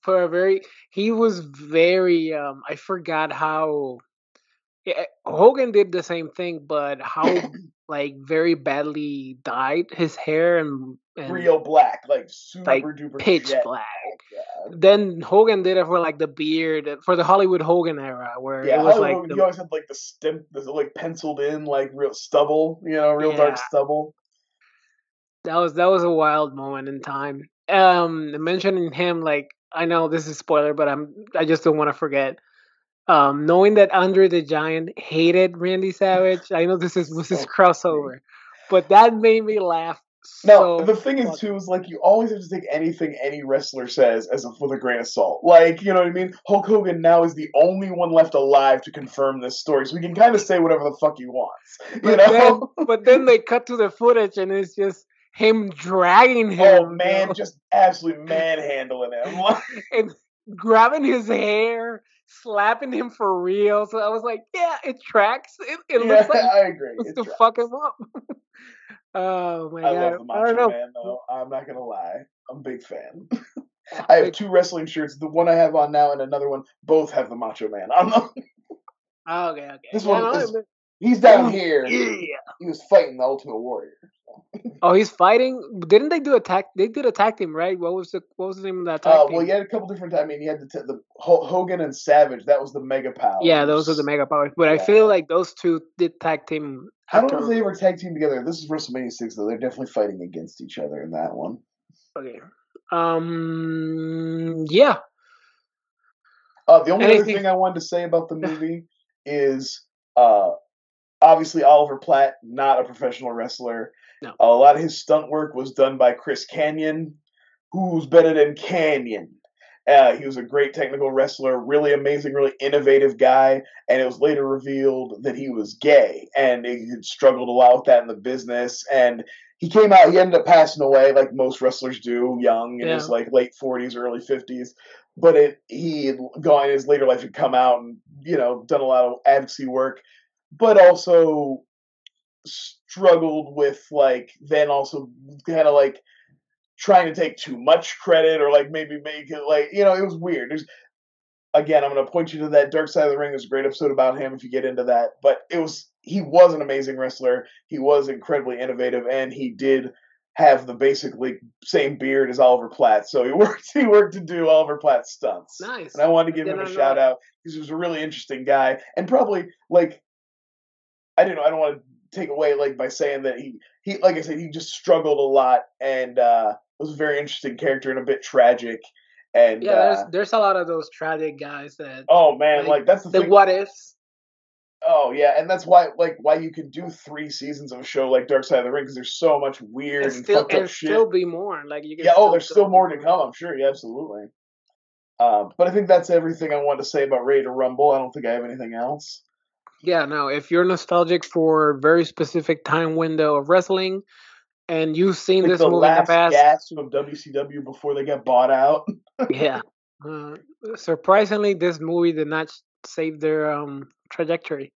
[SPEAKER 2] for a very he was very I forgot how yeah, Hogan did the same thing, but how like very badly dyed his hair and
[SPEAKER 3] Real black, like
[SPEAKER 2] like
[SPEAKER 3] super duper
[SPEAKER 2] pitch
[SPEAKER 3] jet
[SPEAKER 2] black.
[SPEAKER 3] black.
[SPEAKER 2] Then Hogan did it for like the beard for the Hollywood Hogan era, where it
[SPEAKER 3] Yeah,
[SPEAKER 2] was
[SPEAKER 3] Hollywood
[SPEAKER 2] like
[SPEAKER 3] Hogan, he always had like the stem, like penciled in, like real stubble, real dark stubble.
[SPEAKER 2] That was a wild moment in time. Mentioning him, like I know this is spoiler, but I just don't want to forget. Knowing that Andre the Giant hated Randy Savage, I know was his crossover, but that made me laugh.
[SPEAKER 3] Now,
[SPEAKER 2] So
[SPEAKER 3] the thing is, too, is like you always have to take anything any wrestler says with a grain of salt. Like, you know what I mean? Hulk Hogan now is the only one left alive to confirm this story, so he can kind of say whatever the fuck he wants.
[SPEAKER 2] But then they cut to the footage, and it's just him dragging him.
[SPEAKER 3] Oh man, just absolutely manhandling him
[SPEAKER 2] and grabbing his hair, slapping him for real. So I was like, yeah, it tracks. It looks like
[SPEAKER 3] I agree.
[SPEAKER 2] it's to fuck him up. Oh my god!
[SPEAKER 3] I love the Macho Man though. I'm not gonna lie, I'm a big fan. I have 2 wrestling shirts. The one I have on now and another one both have the Macho Man on them.
[SPEAKER 2] Okay.
[SPEAKER 3] This one is he's down here.
[SPEAKER 2] Yeah.
[SPEAKER 3] He was fighting the Ultimate Warrior.
[SPEAKER 2] Oh, he's fighting. Didn't they do a tag? They did a tag team, right? What was the name of that tag team?
[SPEAKER 3] Well, you had a couple different. I mean, you had the Hogan and Savage. That was the Mega Powers.
[SPEAKER 2] Yeah, those are the Mega Powers. But I feel like those two did tag team.
[SPEAKER 3] I don't know if they ever tag team together. This is WrestleMania 6, though. They're definitely fighting against each other in that one.
[SPEAKER 2] Okay. Yeah.
[SPEAKER 3] The only other thing I wanted to say about the movie is, obviously Oliver Platt, not a professional wrestler.
[SPEAKER 2] No.
[SPEAKER 3] A lot of his stunt work was done by Chris Kanyon, who's better than Canyon. He was a great technical wrestler, really amazing, really innovative guy, and it was later revealed that he was gay, and he had struggled a lot with that in the business, and he ended up passing away like most wrestlers do, young, in his like late 40s, early 50s, but he had gone in his later life had come out and, done a lot of advocacy work, but also struggled with then also kind of trying to take too much credit or maybe make it it was weird. Again, I'm going to point you to that Dark Side of the Ring. There's a great episode about him if you get into that. But he was an amazing wrestler. He was incredibly innovative, and he did have the basically same beard as Oliver Platt. So he worked to do Oliver Platt's stunts.
[SPEAKER 2] Nice.
[SPEAKER 3] And I wanted to give him a shout out because he was a really interesting guy, and probably I don't want to take away by saying that he like I said, he just struggled a lot and was a very interesting character and a bit tragic. And
[SPEAKER 2] there's a lot of those tragic guys that.
[SPEAKER 3] Oh man, that's the thing.
[SPEAKER 2] What ifs.
[SPEAKER 3] Oh yeah, and that's why you can do 3 seasons of a show like Dark Side of the Ring because there's so much weird and fucked up shit.
[SPEAKER 2] Still be more you can.
[SPEAKER 3] Yeah. There's still more to come. I'm sure. Yeah, absolutely. But I think that's everything I wanted to say about Ready to Rumble. I don't think I have anything else.
[SPEAKER 2] Yeah, no. If you're nostalgic for a very specific time window of wrestling, and you've seen this movie in the past,
[SPEAKER 3] gasp of WCW before they got bought out.
[SPEAKER 2] Yeah. Surprisingly, this movie did not save their trajectory.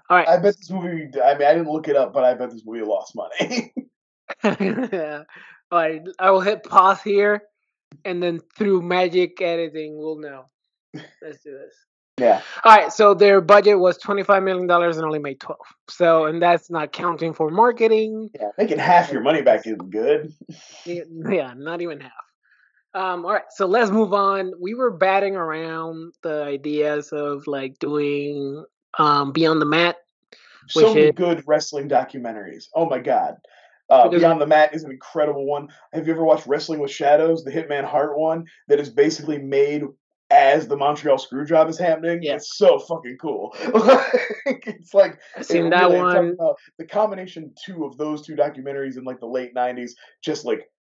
[SPEAKER 2] All right.
[SPEAKER 3] I bet this movie. I mean, I didn't look it up, but I bet this movie lost money.
[SPEAKER 2] Yeah. All right. I will hit pause here, and then through magic editing, we'll know. Let's do this.
[SPEAKER 3] Yeah.
[SPEAKER 2] All right. So their budget was $25 million and only made 12. So, and that's not counting for marketing.
[SPEAKER 3] Yeah, making half your money back isn't good.
[SPEAKER 2] Yeah, not even half. All right. So let's move on. We were batting around the ideas of doing Beyond the Mat.
[SPEAKER 3] So many good wrestling documentaries. Oh my god. Beyond the Mat is an incredible one. Have you ever watched Wrestling with Shadows, the Hitman Hart one, that is basically made as the Montreal Screwjob is happening?
[SPEAKER 2] Yeah.
[SPEAKER 3] It's so fucking cool. It's
[SPEAKER 2] I've seen that one.
[SPEAKER 3] The combination of those 2 documentaries in the late 90s just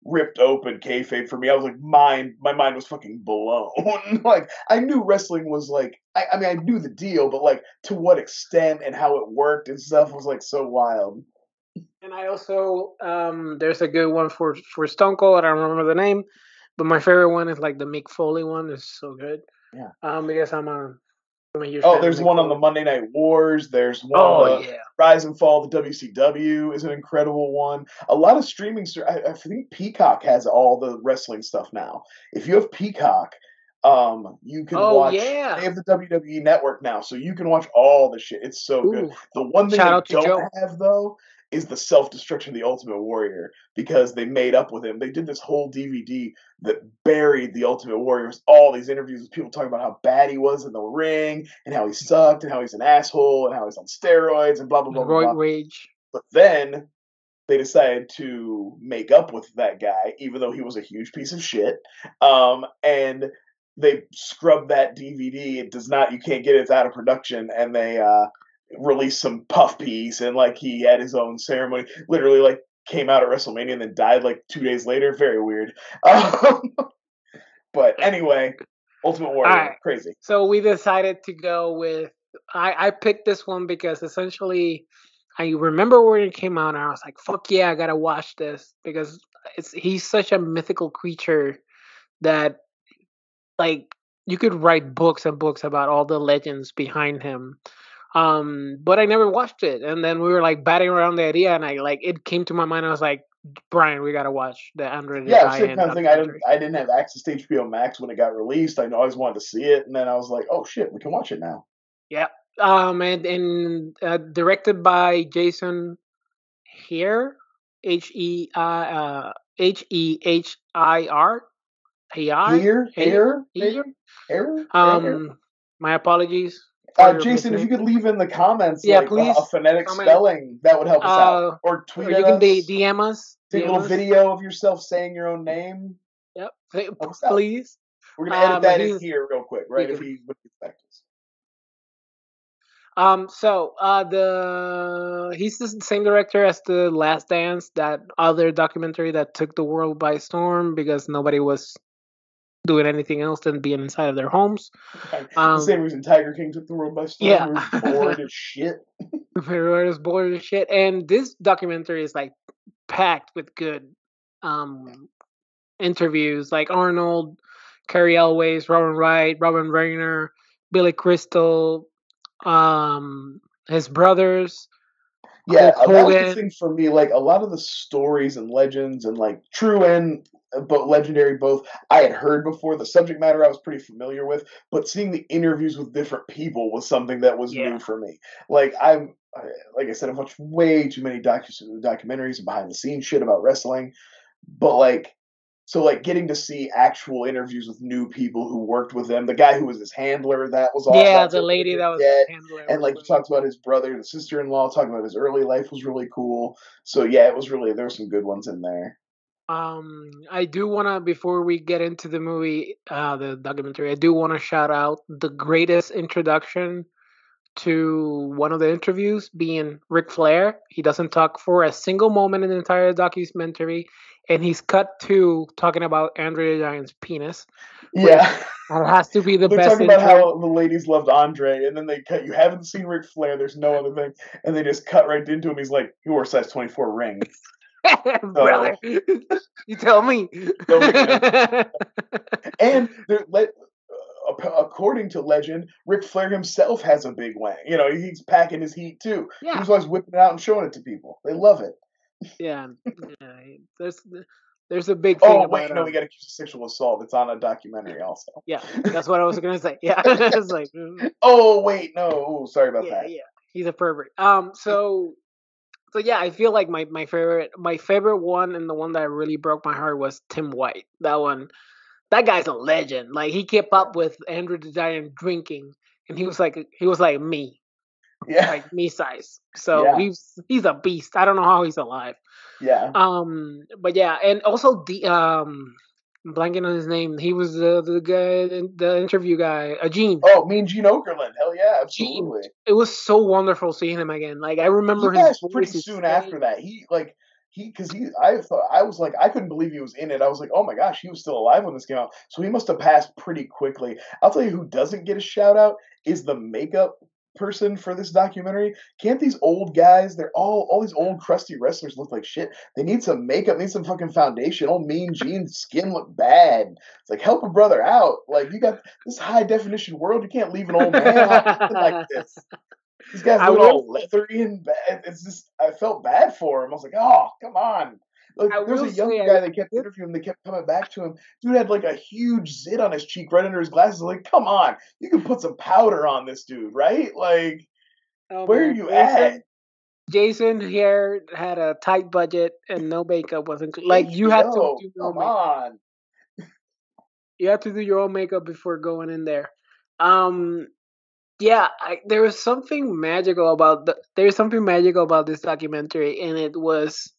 [SPEAKER 3] ripped open kayfabe for me. I was my mind was fucking blown. I knew wrestling was I mean I knew the deal, but to what extent and how it worked and stuff was so wild.
[SPEAKER 2] And I also there's a good one for Stone Cold. I don't remember the name, but my favorite one is the Mick Foley one. It's so good.
[SPEAKER 3] Yeah.
[SPEAKER 2] Because I'm a huge
[SPEAKER 3] fan. There's one on the Monday Night Wars. There's one on the Rise and Fall of the WCW is an incredible one. A lot of streaming. I think Peacock has all the wrestling stuff now. If you have Peacock, you can watch.
[SPEAKER 2] Yeah.
[SPEAKER 3] They have the WWE Network now, so you can watch all the shit. It's so good. The one thing I don't have though is the self-destruction of the Ultimate Warrior, because they made up with him. They did this whole DVD that buried the Ultimate Warrior with all these interviews with people talking about how bad he was in the ring, and how he sucked, and how he's an asshole, and how he's on steroids, and blah, blah, blah, blah,
[SPEAKER 2] Roid
[SPEAKER 3] blah.
[SPEAKER 2] Rage.
[SPEAKER 3] But then they decided to make up with that guy, even though he was a huge piece of shit. And they scrubbed that DVD. It does not, you can't get it, it's out of production. And they released some puff piece, and like he had his own ceremony. Literally, like came out at WrestleMania and then died like 2 days later. Very weird. But anyway, Ultimate Warrior,
[SPEAKER 2] Alright.
[SPEAKER 3] crazy.
[SPEAKER 2] So we decided to go with. I picked this one because essentially, I remember when it came out, and I was like, "Fuck yeah, I gotta watch this," because he's such a mythical creature that, like, you could write books and books about all the legends behind him. But I never watched it, and then we were like batting around the idea, and it came to my mind. I was like, Brian, we gotta watch the Andre the
[SPEAKER 3] Yeah, same
[SPEAKER 2] Giant
[SPEAKER 3] kind of thing.
[SPEAKER 2] documentary.
[SPEAKER 3] I didn't have access to HBO Max when it got released. I always wanted to see it, and then I was like, oh shit, we can watch it now.
[SPEAKER 2] Yeah. And directed by Jason Heir, Hehir. My apologies.
[SPEAKER 3] Jason, if you could leave in the comments,
[SPEAKER 2] yeah,
[SPEAKER 3] like
[SPEAKER 2] please,
[SPEAKER 3] a phonetic
[SPEAKER 2] comment.
[SPEAKER 3] Spelling, that would help us out. Or tweet
[SPEAKER 2] or
[SPEAKER 3] at
[SPEAKER 2] you can
[SPEAKER 3] us.
[SPEAKER 2] DM us.
[SPEAKER 3] Take a little video of yourself saying your own name.
[SPEAKER 2] Yep, please.
[SPEAKER 3] We're gonna edit that in here real quick, right? If he would expect us.
[SPEAKER 2] He's the same director as The Last Dance, that other documentary that took the world by storm because nobody was doing anything else than being inside of their homes.
[SPEAKER 3] The same reason Tiger King took the world by storm.
[SPEAKER 2] Yeah.
[SPEAKER 3] We were bored as shit.
[SPEAKER 2] We were bored as shit. And this documentary is like packed with good interviews, like Arnold, Carrie Elways, Robin Wright, Robin Rayner, Billy Crystal, his brothers.
[SPEAKER 3] Yeah, that was the thing for me. Like a lot of the stories and legends, and like true and but legendary both, I had heard before. The subject matter I was pretty familiar with, but seeing the interviews with different people was something that was new for me. Like I said, I've watched way too many documentaries and behind the scenes shit about wrestling, but like. So, like, getting to see actual interviews with new people who worked with him. The guy who was his handler, that was awesome.
[SPEAKER 2] Yeah, the lady that was his handler.
[SPEAKER 3] And, like, he talked about his brother and sister-in-law, talking about his early life was really cool. So, yeah, it was really, there were some good ones in there.
[SPEAKER 2] I do want to, before we get into the movie, the documentary, I do want to shout out the greatest introduction to one of the interviews being Ric Flair. He doesn't talk for a single moment in the entire documentary, and he's cut to talking about Andre the Giant's penis.
[SPEAKER 3] Yeah.
[SPEAKER 2] That has to be the
[SPEAKER 3] They're
[SPEAKER 2] best.
[SPEAKER 3] They're talking about how the ladies loved Andre, and then they cut, you haven't seen Ric Flair, there's no other thing, and they just cut right into him. He's like, he wore a size 24 ring.
[SPEAKER 2] Brother, you tell me.
[SPEAKER 3] And according to legend, Ric Flair himself has a big wang. You know, he's packing his heat too. Yeah. He's always whipping it out and showing it to people. They love it.
[SPEAKER 2] Yeah. There's a big thing.
[SPEAKER 3] Oh wait, no, we got accused of sexual assault. It's on a documentary also.
[SPEAKER 2] Yeah, that's what I was gonna say. Yeah, it's like.
[SPEAKER 3] Oh wait, no. Ooh, sorry about that.
[SPEAKER 2] Yeah, he's a pervert. So yeah, I feel like my favorite one, and the one that really broke my heart, was Tim White. That guy's a legend. Like, he kept up with Andre the Giant drinking, and he was like me.
[SPEAKER 3] Yeah.
[SPEAKER 2] Like me size. So he's a beast. I don't know how he's alive.
[SPEAKER 3] Yeah.
[SPEAKER 2] But yeah, and also I'm blanking on his name. He was the guy, the interview guy, Gene.
[SPEAKER 3] Oh, Mean Gene Okerlund. Hell yeah, absolutely.
[SPEAKER 2] Gene. It was so wonderful seeing him again. Like, I remember his voice
[SPEAKER 3] pretty soon after that. I was like, I couldn't believe he was in it. I was like, oh my gosh, he was still alive when this came out. So he must have passed pretty quickly. I'll tell you who doesn't get a shout out is the makeup person for this documentary. Can't these old guys, they're all these old crusty wrestlers look like shit. They need some makeup, need some fucking foundation. Old Mean Gene's skin look bad. It's like, help a brother out. Like, you got this high definition world, you can't leave an old man out like this. These guys look all leathery and bad. It's just, I felt bad for him. I was like, oh, come on. Like, there's a young guy they kept interviewing, they kept coming back to him. Dude had like a huge zit on his cheek right under his glasses. Like, come on, you can put some powder on this dude, right? Like, where are you at?
[SPEAKER 2] Jason here had a tight budget and no makeup wasn't like you had to
[SPEAKER 3] HBO,
[SPEAKER 2] do your own
[SPEAKER 3] come
[SPEAKER 2] makeup.
[SPEAKER 3] on.
[SPEAKER 2] You had to do your own makeup before going in there. Um, yeah, there was something magical about there's something magical about this documentary, and it was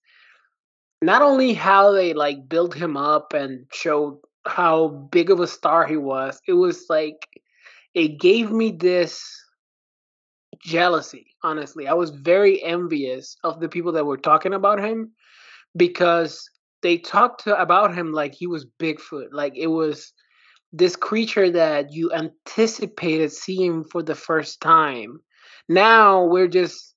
[SPEAKER 2] not only how they like built him up and showed how big of a star he was. It was like it gave me this jealousy. Honestly, I was very envious of the people that were talking about him because they talked about him like he was Bigfoot, like it was this creature that you anticipated seeing for the first time. Now we're just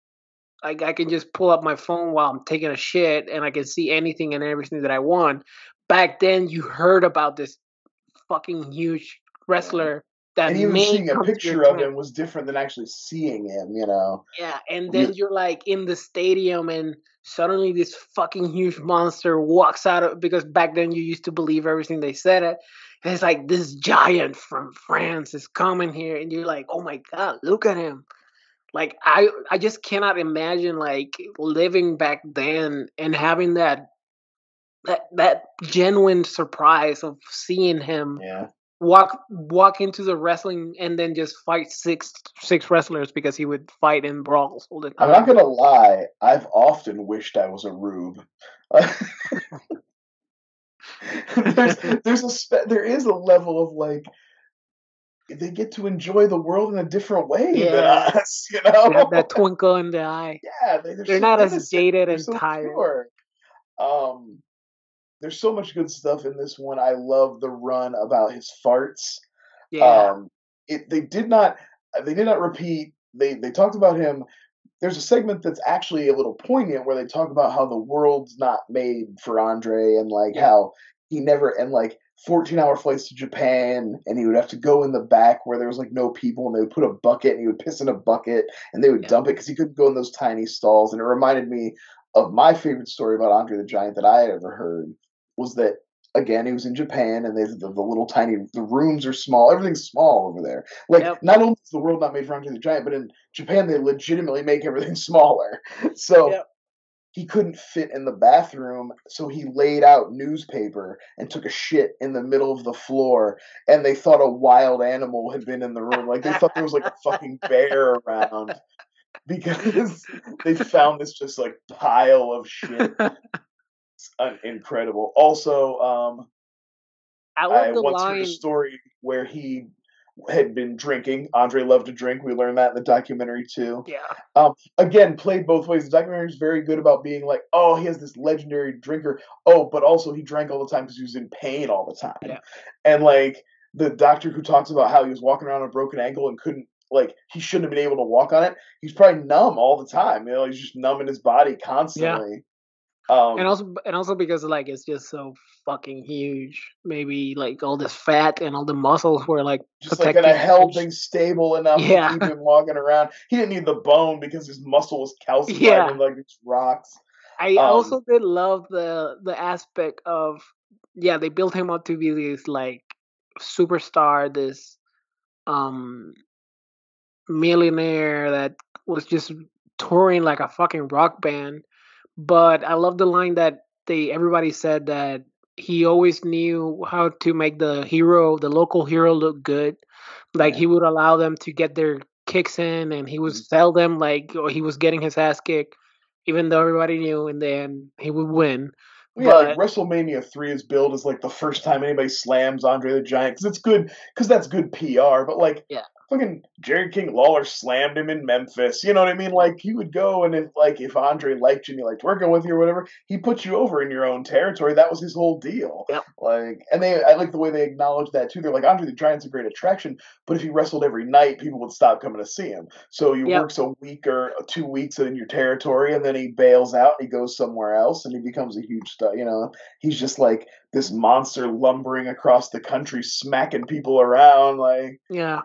[SPEAKER 2] like I can just pull up my phone while I'm taking a shit and I can see anything and everything that I want. Back then you heard about this fucking huge
[SPEAKER 3] Yeah.
[SPEAKER 2] wrestler that
[SPEAKER 3] And even
[SPEAKER 2] may
[SPEAKER 3] seeing a
[SPEAKER 2] come to your
[SPEAKER 3] picture of
[SPEAKER 2] town.
[SPEAKER 3] him was different than actually seeing him, you know.
[SPEAKER 2] Yeah, and
[SPEAKER 3] You,
[SPEAKER 2] then you're like in the stadium and suddenly this fucking huge monster walks out of because back then you used to believe everything they said it. And it's like this giant from France is coming here and you're like, "Oh my god, look at him." Like I just cannot imagine like living back then and having that genuine surprise of seeing him
[SPEAKER 3] yeah.
[SPEAKER 2] walk into the wrestling and then just fight six wrestlers because he would fight in brawls all the
[SPEAKER 3] I'm not
[SPEAKER 2] time.
[SPEAKER 3] gonna lie, I've often wished I was a rube. There is a level of like they get to enjoy the world in a different way than
[SPEAKER 2] Yeah,
[SPEAKER 3] us, you
[SPEAKER 2] they have
[SPEAKER 3] know?
[SPEAKER 2] that twinkle in the eye.
[SPEAKER 3] Yeah, they're
[SPEAKER 2] They're
[SPEAKER 3] so
[SPEAKER 2] not as
[SPEAKER 3] innocent.
[SPEAKER 2] jaded
[SPEAKER 3] They're
[SPEAKER 2] and
[SPEAKER 3] so
[SPEAKER 2] tired.
[SPEAKER 3] pure. Um, there's so much good stuff in this one. I love the run about his farts.
[SPEAKER 2] Yeah,
[SPEAKER 3] Um, they did not repeat. They talked about him. There's a segment that's actually a little poignant where they talk about how the world's not made for Andre and like
[SPEAKER 2] yeah,
[SPEAKER 3] how he never and like 14-hour flights to Japan and he would have to go in the back where there was like no people and they would put a bucket and he would piss in a bucket and they would
[SPEAKER 2] yeah.
[SPEAKER 3] dump it because he couldn't go in those tiny stalls and it reminded me of my favorite story about Andre the Giant that I had ever heard was that again he was in Japan and the little tiny the rooms are small everything's small over there like
[SPEAKER 2] Yep,
[SPEAKER 3] not only is the world not made for Andre the Giant but in Japan, they legitimately make everything smaller. So
[SPEAKER 2] yep.
[SPEAKER 3] he couldn't fit in the bathroom, so he laid out newspaper and took a shit in the middle of the floor. And they thought a wild animal had been in the room. Like they thought there was like a fucking bear around because they found this just like pile of shit. It's incredible. Also,
[SPEAKER 2] I love
[SPEAKER 3] I
[SPEAKER 2] the
[SPEAKER 3] once heard a
[SPEAKER 2] line.
[SPEAKER 3] story where he had been drinking. Andre loved to drink. We learned that in the documentary too.
[SPEAKER 2] Yeah,
[SPEAKER 3] Again, played both ways. The documentary is very good about being like, oh, he has this legendary drinker. Oh, but also he drank all the time because he was in pain all the time.
[SPEAKER 2] yeah,
[SPEAKER 3] And like the doctor who talks about how he was walking around with a broken ankle and couldn't like he shouldn't have been able to walk on it. He's probably numb all the time. You know, he's just numb in his body
[SPEAKER 2] yeah.
[SPEAKER 3] constantly. Um,
[SPEAKER 2] And also because like it's just so fucking huge. Maybe like all this fat and all the muscles were like
[SPEAKER 3] just like kind of
[SPEAKER 2] protecting
[SPEAKER 3] held
[SPEAKER 2] his.
[SPEAKER 3] things stable enough to
[SPEAKER 2] Yeah,
[SPEAKER 3] keep him walking around. He didn't need the bone because his muscle was calcified
[SPEAKER 2] yeah.
[SPEAKER 3] in like these rocks.
[SPEAKER 2] I
[SPEAKER 3] Um,
[SPEAKER 2] also did love the aspect of yeah, they built him up to be this like superstar, this um millionaire that was just touring like a fucking rock band. But I love the line that they everybody said that he always knew how to make the local hero look good. Like
[SPEAKER 3] yeah.
[SPEAKER 2] he would allow them to get their kicks in and he would
[SPEAKER 3] Mhm.
[SPEAKER 2] sell them like or he was getting his ass kicked, even though everybody knew in the end he would win.
[SPEAKER 3] Yeah, like
[SPEAKER 2] But
[SPEAKER 3] WrestleMania 3 is billed as like the first time anybody slams Andre the Giant because it's good because that's good PR. But like
[SPEAKER 2] yeah,
[SPEAKER 3] fucking Jerry King Lawler slammed him in Memphis. You know what I mean?
[SPEAKER 2] yeah,
[SPEAKER 3] Like he would go and if Andre liked you and he liked working with you or whatever, he put you over in your own territory. That was his whole deal.
[SPEAKER 2] yep,
[SPEAKER 3] Like and I like the way they acknowledge that too. They're like Andre the Giant's a great attraction, but if he wrestled every night, people would stop coming to see him. So you
[SPEAKER 2] yep,
[SPEAKER 3] works a week or 2 weeks in your territory, and then he bails out and he goes somewhere else, and he becomes a huge star. You know, he's just like this monster lumbering across the country, smacking people around. Like,
[SPEAKER 2] yeah.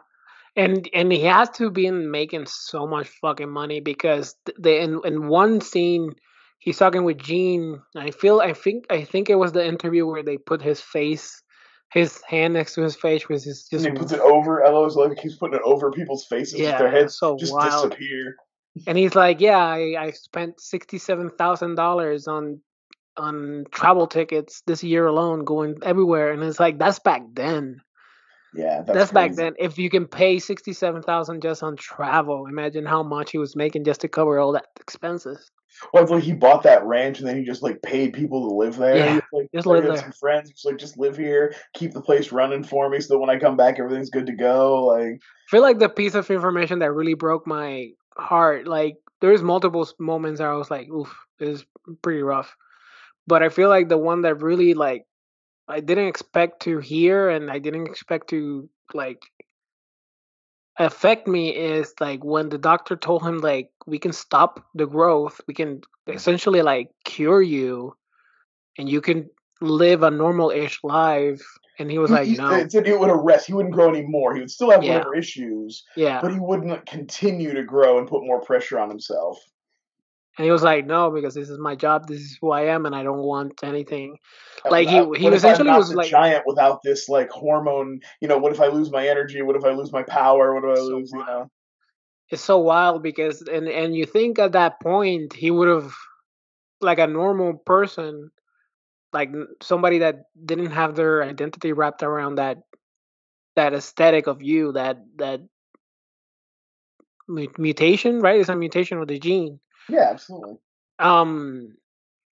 [SPEAKER 2] And he has to be making so much fucking money because they in one scene he's talking with Gene. I think it was the interview where they put his hand next to his face, which is
[SPEAKER 3] and
[SPEAKER 2] just
[SPEAKER 3] he puts it over. I always like he's putting it over people's faces, just their
[SPEAKER 2] yeah,
[SPEAKER 3] heads
[SPEAKER 2] so
[SPEAKER 3] just
[SPEAKER 2] wild.
[SPEAKER 3] disappear.
[SPEAKER 2] And he's like, yeah, I spent $67,000 on travel tickets this year alone, going everywhere. And it's like, that's back then.
[SPEAKER 3] Yeah, that's
[SPEAKER 2] That's back
[SPEAKER 3] crazy.
[SPEAKER 2] then. If you can pay 67,000 just on travel, imagine how much he was making just to cover all that expenses.
[SPEAKER 3] Well, it's like he bought that ranch and then he just like paid people to live there. He
[SPEAKER 2] Yeah,
[SPEAKER 3] was like,
[SPEAKER 2] just
[SPEAKER 3] he
[SPEAKER 2] live
[SPEAKER 3] had some
[SPEAKER 2] there.
[SPEAKER 3] friends. He's like, just live here, keep the place running for me, so that when I come back, everything's good to go. Like,
[SPEAKER 2] I feel like the piece of information that really broke my heart, like there's multiple moments where I was like, oof, this is pretty rough. But I feel like the one that really like I didn't expect to hear and I didn't expect to like affect me is like when the doctor told him like we can stop the growth, we can essentially like cure you and you can live a normal-ish life. And he was like, no.
[SPEAKER 3] it said it would arrest. He wouldn't grow anymore. He would still have
[SPEAKER 2] Yeah,
[SPEAKER 3] whatever issues,
[SPEAKER 2] yeah.
[SPEAKER 3] but he wouldn't continue to grow and put more pressure on himself.
[SPEAKER 2] And he was like, no, because this is my job, this is who I am, and I don't want anything. Like he
[SPEAKER 3] What if I'm
[SPEAKER 2] essentially
[SPEAKER 3] not
[SPEAKER 2] was
[SPEAKER 3] the
[SPEAKER 2] like,
[SPEAKER 3] giant without this like hormone? What if I lose my energy? What if I lose my power? What if I
[SPEAKER 2] so
[SPEAKER 3] lose?
[SPEAKER 2] wild. It's so wild because and you think at that point he would have like a normal person, like somebody that didn't have their identity wrapped around that aesthetic of you, that mutation, right? It's a mutation of the gene.
[SPEAKER 3] Yeah, absolutely.
[SPEAKER 2] Um,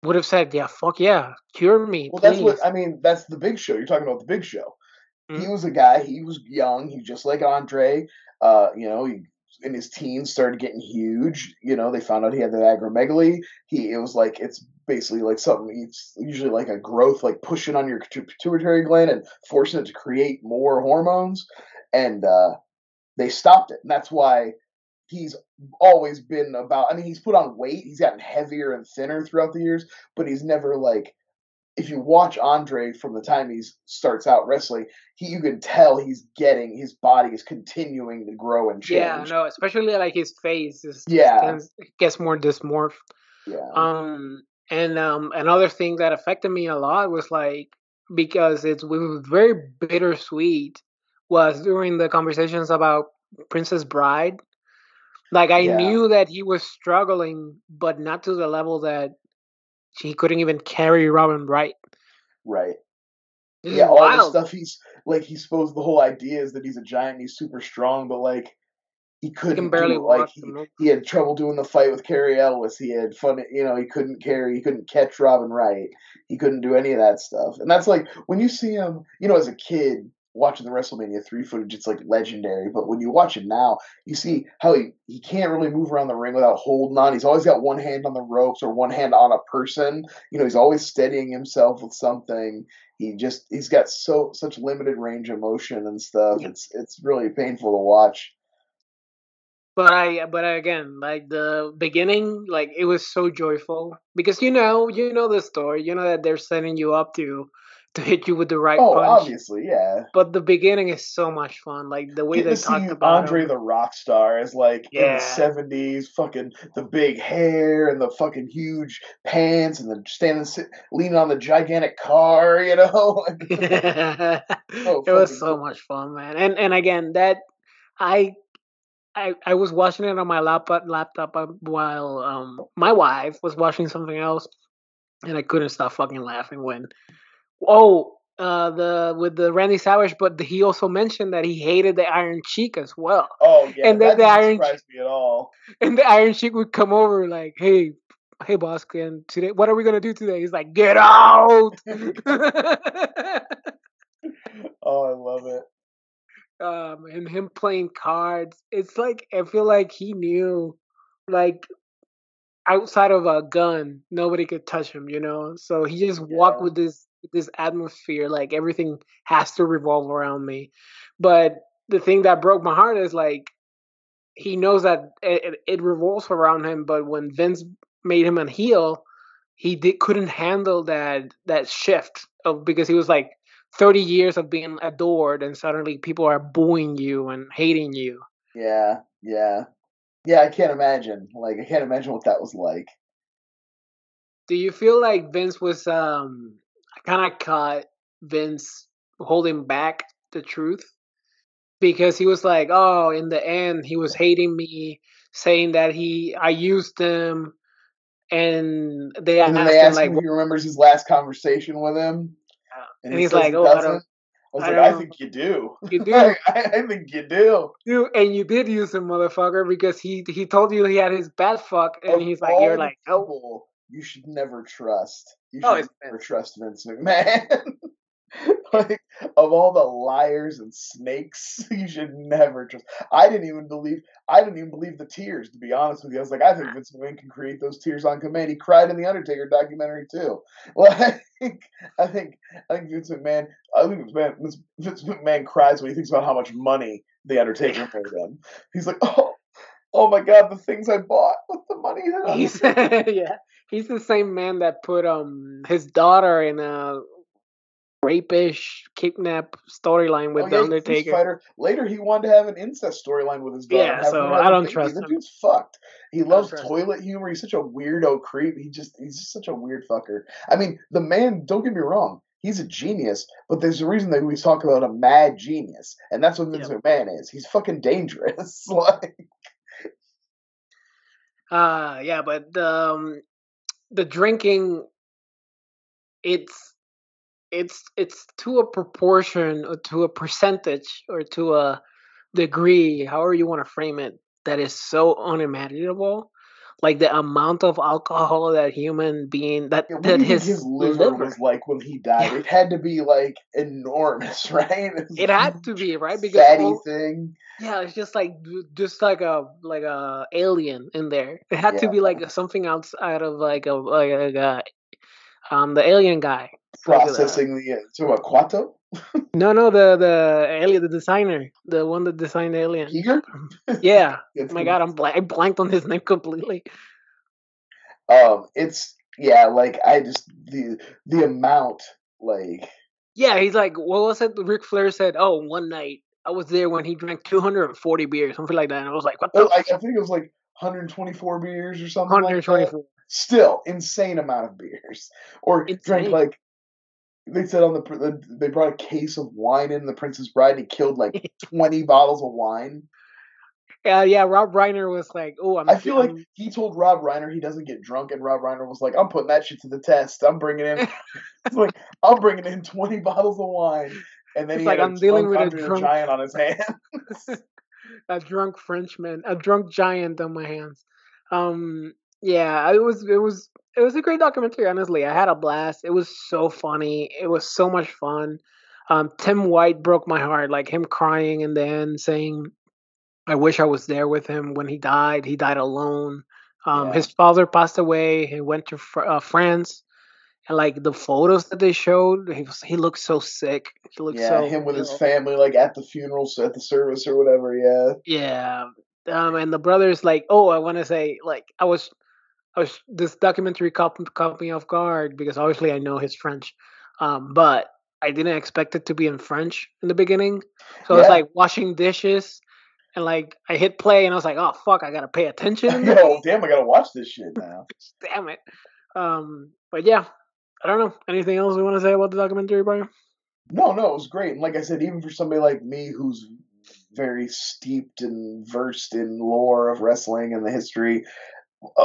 [SPEAKER 2] would have said, yeah, fuck yeah, cure me,
[SPEAKER 3] Well, that's what
[SPEAKER 2] please.
[SPEAKER 3] I mean. That's the Big Show. You're talking about the Big Show. He
[SPEAKER 2] Mm?
[SPEAKER 3] was a guy. He was young. He just like Andre. He in his teens started getting huge. They found out he had the acromegaly. It was like it's basically like something. It's usually like a growth, like pushing on your pituitary gland and forcing it to create more hormones. And they stopped it, and that's why he's always been about. I mean, he's put on weight. He's gotten heavier and thinner throughout the years, but he's never like if you watch Andre from the time he starts out wrestling, you can tell his body is continuing to grow and
[SPEAKER 2] Yeah,
[SPEAKER 3] change.
[SPEAKER 2] no, especially like his face is
[SPEAKER 3] Yeah,
[SPEAKER 2] tends gets more dysmorph.
[SPEAKER 3] yeah,
[SPEAKER 2] Um, and another thing that affected me a lot was like because it was very bittersweet was during the conversations about Princess Bride. Like I
[SPEAKER 3] yeah,
[SPEAKER 2] knew that he was struggling, but not to the level that he couldn't even carry Robin right.
[SPEAKER 3] right.
[SPEAKER 2] This is
[SPEAKER 3] Yeah, all the
[SPEAKER 2] wild.
[SPEAKER 3] stuff he's supposed the whole idea is that he's a giant, he's super strong, but like he
[SPEAKER 2] He can
[SPEAKER 3] couldn't
[SPEAKER 2] barely
[SPEAKER 3] do like
[SPEAKER 2] walk to move.
[SPEAKER 3] he had trouble doing the fight with Carrie Ellis. He had fun, he couldn't catch Robin Wright. He couldn't do any of that stuff. And that's like when you see him, as a kid watching the WrestleMania 3 footage, it's like legendary. But when you watch it now, you see how he can't really move around the ring without holding on. He's always got one hand on the ropes or one hand on a person. He's always steadying himself with something. He's got such limited range of motion and stuff.
[SPEAKER 2] Yeah.
[SPEAKER 3] It's really painful to watch.
[SPEAKER 2] But again, like the beginning, like it was so joyful because you know the story. You know that they're setting you up to hit you with the right
[SPEAKER 3] Oh,
[SPEAKER 2] punch.
[SPEAKER 3] obviously, yeah.
[SPEAKER 2] But the beginning is so much fun. Like the way
[SPEAKER 3] Getting
[SPEAKER 2] they
[SPEAKER 3] to
[SPEAKER 2] talked
[SPEAKER 3] see
[SPEAKER 2] about
[SPEAKER 3] Andre
[SPEAKER 2] him.
[SPEAKER 3] the Rock Star as like in the
[SPEAKER 2] Yeah.
[SPEAKER 3] '70s, fucking the big hair and the fucking huge pants, and then leaning on the gigantic car,
[SPEAKER 2] It
[SPEAKER 3] so
[SPEAKER 2] was
[SPEAKER 3] fucking
[SPEAKER 2] so
[SPEAKER 3] cool.
[SPEAKER 2] much fun, man. And again, that I I was watching it on my laptop while my wife was watching something else, and I couldn't stop fucking laughing when the with the Randy Savage, but he also mentioned that he hated the Iron Sheik as well,
[SPEAKER 3] Oh yeah,
[SPEAKER 2] and then
[SPEAKER 3] that doesn't surprise me at all.
[SPEAKER 2] The Iron Sheik would come over like, hey boss, can today what are we gonna do today? He's like, get out.
[SPEAKER 3] Oh, I love it.
[SPEAKER 2] And him playing cards. It's like I feel like he knew, like outside of a gun, nobody could touch him. So he just walked
[SPEAKER 3] Yeah,
[SPEAKER 2] with this atmosphere, like everything has to revolve around me. But the thing that broke my heart is like he knows that it revolves around him. But when Vince made him a heel, couldn't handle that shift of because he was like 30 years of being adored and suddenly people are booing you and hating you.
[SPEAKER 3] yeah, yeah, yeah. I can't imagine. Like, I can't imagine what that was like.
[SPEAKER 2] Do you feel like Vince was kind of caught Vince holding back the truth? Because he was like, oh, in the end, he was hating me saying that I used him, and they
[SPEAKER 3] And then
[SPEAKER 2] asked
[SPEAKER 3] they
[SPEAKER 2] him
[SPEAKER 3] ask
[SPEAKER 2] like,
[SPEAKER 3] him if he remembers his last conversation with him, and
[SPEAKER 2] and
[SPEAKER 3] he
[SPEAKER 2] he's
[SPEAKER 3] says
[SPEAKER 2] like,
[SPEAKER 3] he
[SPEAKER 2] "Oh,
[SPEAKER 3] doesn't. I was
[SPEAKER 2] I
[SPEAKER 3] like,
[SPEAKER 2] don't
[SPEAKER 3] I
[SPEAKER 2] know,
[SPEAKER 3] think you do.
[SPEAKER 2] you do,
[SPEAKER 3] I think you do.
[SPEAKER 2] and you did use him, motherfucker, because he told you he had his bad fuck, and
[SPEAKER 3] Of
[SPEAKER 2] he's like, you're
[SPEAKER 3] all the
[SPEAKER 2] like, nope,
[SPEAKER 3] people you should never trust, you
[SPEAKER 2] oh,
[SPEAKER 3] should
[SPEAKER 2] it's
[SPEAKER 3] never
[SPEAKER 2] Vince.
[SPEAKER 3] trust Vince McMahon. Like, of all the liars and snakes, you should never trust. I didn't even believe the tears, to be honest with you. I was like, I think Vince McMahon can create those tears on command. He cried in the Undertaker documentary too. Like, I think I think Vince McMahon Vince McMahon cries when he thinks about how much money the Undertaker made him. He's like, oh my god, the things I bought with the money that
[SPEAKER 2] He's
[SPEAKER 3] Undertaker.
[SPEAKER 2] yeah, he's the same man that put his daughter in a rapish kidnap storyline
[SPEAKER 3] Oh
[SPEAKER 2] with the
[SPEAKER 3] yeah, Ghost
[SPEAKER 2] Undertaker.
[SPEAKER 3] Fighter. Later, he wanted to have an incest storyline with his daughter and
[SPEAKER 2] Yeah,
[SPEAKER 3] have her
[SPEAKER 2] so
[SPEAKER 3] have
[SPEAKER 2] I
[SPEAKER 3] a
[SPEAKER 2] don't
[SPEAKER 3] baby.
[SPEAKER 2] trust
[SPEAKER 3] The
[SPEAKER 2] him.
[SPEAKER 3] dude's fucked. He
[SPEAKER 2] I don't
[SPEAKER 3] loves
[SPEAKER 2] trust him.
[SPEAKER 3] toilet humor. He's such a weirdo creep. He's just such a weird fucker. I mean, the man. Don't get me wrong. He's a genius, but there's a reason that we talk about a mad genius, and that's what Vince
[SPEAKER 2] Yeah.
[SPEAKER 3] McMahon is. He's fucking dangerous. Like,
[SPEAKER 2] Yeah, but the drinking, it's it's to a proportion or to a percentage or to a degree, however you want to frame it, that is so unimaginable. Like the amount of alcohol that human being
[SPEAKER 3] yeah, what do
[SPEAKER 2] that
[SPEAKER 3] you think his
[SPEAKER 2] his
[SPEAKER 3] liver
[SPEAKER 2] liver.
[SPEAKER 3] was like when he died?
[SPEAKER 2] Yeah,
[SPEAKER 3] It had to be like enormous, right? It was
[SPEAKER 2] it
[SPEAKER 3] a
[SPEAKER 2] had to
[SPEAKER 3] huge
[SPEAKER 2] be right because
[SPEAKER 3] fatty
[SPEAKER 2] all
[SPEAKER 3] thing.
[SPEAKER 2] yeah, it's just like just like a alien in there. It had to
[SPEAKER 3] Yeah,
[SPEAKER 2] be like something outside of like a the alien guy. Like the
[SPEAKER 3] processing the so what Quato
[SPEAKER 2] no the alien, the designer, the one that designed the alien.
[SPEAKER 3] Giger.
[SPEAKER 2] Yeah.
[SPEAKER 3] It's
[SPEAKER 2] Oh my god, I blanked on his name completely.
[SPEAKER 3] it's yeah, like I just the amount like
[SPEAKER 2] Yeah, he's like, what was it? Ric Flair said, "Oh, one night I was there when he drank 240 beers, something like that." And I was like, "What the
[SPEAKER 3] I think it was like 124 beers or something like that.
[SPEAKER 2] 124?
[SPEAKER 3] Still insane amount of beers. Or drank
[SPEAKER 2] Insane."
[SPEAKER 3] like they said on they brought a case of wine in the Princess Bride and he killed like 20 bottles of wine.
[SPEAKER 2] Yeah. Rob Reiner was like, "Oh,
[SPEAKER 3] I feel like
[SPEAKER 2] I'm."
[SPEAKER 3] he told Rob Reiner he doesn't get drunk, and Rob Reiner was like, "I'm putting that shit to the test. I'm bringing in It's like, I'm bringing in 20 bottles of wine. And then
[SPEAKER 2] It's
[SPEAKER 3] he
[SPEAKER 2] like
[SPEAKER 3] had a
[SPEAKER 2] I'm dealing
[SPEAKER 3] drunk
[SPEAKER 2] with a
[SPEAKER 3] Andre the
[SPEAKER 2] drunk,
[SPEAKER 3] Giant on his hands.
[SPEAKER 2] a drunk Frenchman, a drunk giant on my hands. Yeah, it was a great documentary. Honestly, I had a blast. It was so funny. It was so much fun. Tim White broke my heart, like him crying and then saying, "I wish I was there with him when he died. He died alone.
[SPEAKER 3] Yeah.
[SPEAKER 2] His father passed away. He went to France." And like the photos that they showed, he looked so sick. He looked
[SPEAKER 3] Yeah,
[SPEAKER 2] so
[SPEAKER 3] him with his
[SPEAKER 2] ill.
[SPEAKER 3] family, like at the funeral, at the service or whatever. Yeah.
[SPEAKER 2] Yeah. And the brother's like, oh, I want to say, like, this documentary caught me off guard because obviously I know his French, but I didn't expect it to be in French in the beginning. So I was
[SPEAKER 3] Yeah.
[SPEAKER 2] like washing dishes, and like I hit play, and I was like, oh fuck, I gotta pay attention in this.
[SPEAKER 3] Yo, damn, I gotta watch this shit now.
[SPEAKER 2] Damn it. But yeah, I don't know. Anything else we want to say about the documentary, Brian?
[SPEAKER 3] No, no, it was great. And like I said, even for somebody like me who's very steeped and versed in lore of wrestling and the history,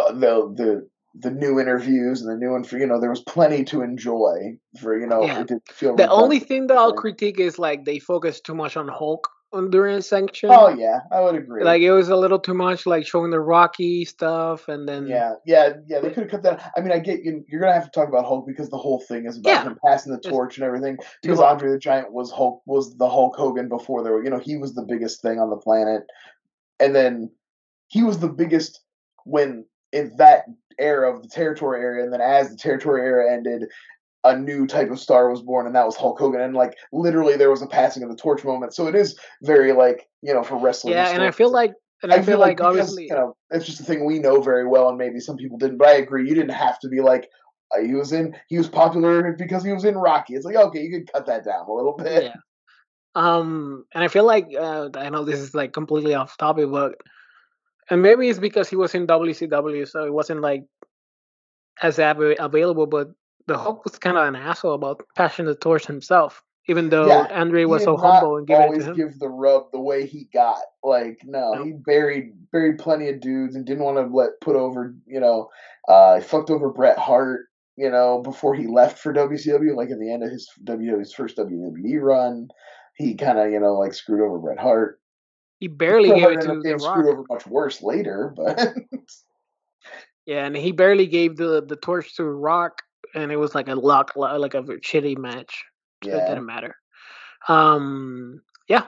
[SPEAKER 3] the new interviews and the new info, there was plenty to enjoy for
[SPEAKER 2] Yeah.
[SPEAKER 3] it didn't feel
[SPEAKER 2] The only
[SPEAKER 3] redundant
[SPEAKER 2] thing
[SPEAKER 3] or
[SPEAKER 2] that I'll
[SPEAKER 3] anything.
[SPEAKER 2] critique is like they focus too much on Hulk on during
[SPEAKER 3] Oh
[SPEAKER 2] section.
[SPEAKER 3] yeah, I would agree.
[SPEAKER 2] Like it was a little too much, like showing the Rocky stuff, and then
[SPEAKER 3] Yeah. They could have cut that. I mean, I get you. You're gonna have to talk about Hulk because the whole thing is about
[SPEAKER 2] yeah,
[SPEAKER 3] him passing the
[SPEAKER 2] just
[SPEAKER 3] torch and everything.
[SPEAKER 2] to
[SPEAKER 3] Because
[SPEAKER 2] Hulk.
[SPEAKER 3] Andre the Giant was the Hulk Hogan before there were. He was the biggest thing on the planet, and then he was the biggest when in that era of the territory era, and then as the territory era ended, a new type of star was born, and that was Hulk Hogan. And like literally, there was a passing of the torch moment. So it is very like for wrestling
[SPEAKER 2] Yeah, and I
[SPEAKER 3] historians.
[SPEAKER 2] feel like,
[SPEAKER 3] I feel like because
[SPEAKER 2] obviously,
[SPEAKER 3] it's just a thing we know very well, and maybe some people didn't. But I agree, you didn't have to be like he was popular because he was in Rocky. It's like okay, you could cut that down a little bit.
[SPEAKER 2] yeah. And I feel like I know this is like completely off topic, but and maybe it's because he was in WCW, so it wasn't like as available. But the Hulk was kind of an asshole about passing the torch himself. even though
[SPEAKER 3] Yeah,
[SPEAKER 2] Andre
[SPEAKER 3] he
[SPEAKER 2] was so
[SPEAKER 3] did not
[SPEAKER 2] humble and giving it to
[SPEAKER 3] always
[SPEAKER 2] him.
[SPEAKER 3] give the rub the way he got. Like, no,
[SPEAKER 2] No.
[SPEAKER 3] he buried plenty of dudes and didn't want to put over. He fucked over Bret Hart. Before he left for WCW, like at the end of his WWE's first WWE run, he kind of like screwed over Bret Hart.
[SPEAKER 2] He barely
[SPEAKER 3] Bret
[SPEAKER 2] gave
[SPEAKER 3] Hart
[SPEAKER 2] it
[SPEAKER 3] ended up
[SPEAKER 2] to The
[SPEAKER 3] getting screwed
[SPEAKER 2] Rock.
[SPEAKER 3] over much worse later, but
[SPEAKER 2] Yeah, and he barely gave the torch to Rock, and it was like a like a shitty match. So it
[SPEAKER 3] yeah.
[SPEAKER 2] didn't matter. Yeah,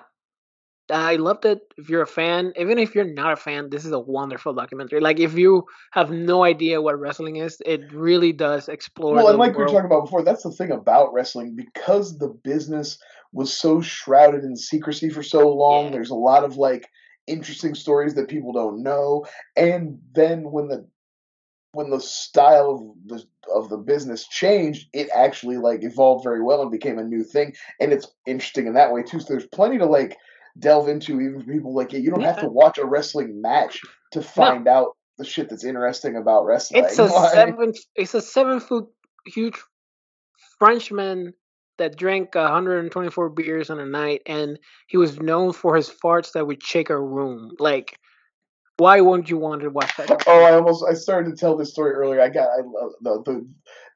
[SPEAKER 2] I loved it. If you're a fan, even if you're not a fan, this is a wonderful documentary. Like if you have no idea what wrestling is, it really does explore
[SPEAKER 3] Well, and
[SPEAKER 2] the
[SPEAKER 3] like we were
[SPEAKER 2] world.
[SPEAKER 3] talking about before, that's the thing about wrestling because the business was so shrouded in secrecy for so long.
[SPEAKER 2] Yeah,
[SPEAKER 3] There's a lot of interesting stories that people don't know, and then when the style of the business changed, it actually evolved very well and became a new thing, and it's interesting in that way too. So there's plenty to delve into, even for people you don't have
[SPEAKER 2] yeah.
[SPEAKER 3] to watch a wrestling match to
[SPEAKER 2] No,
[SPEAKER 3] find out the shit that's interesting about
[SPEAKER 2] it's
[SPEAKER 3] wrestling.
[SPEAKER 2] a seven. It's a 7 foot huge Frenchman that drank 124 beers in a night, and he was known for his farts that would shake a room. Like, why wouldn't you want to watch that
[SPEAKER 3] Oh, I started to tell this story earlier. I love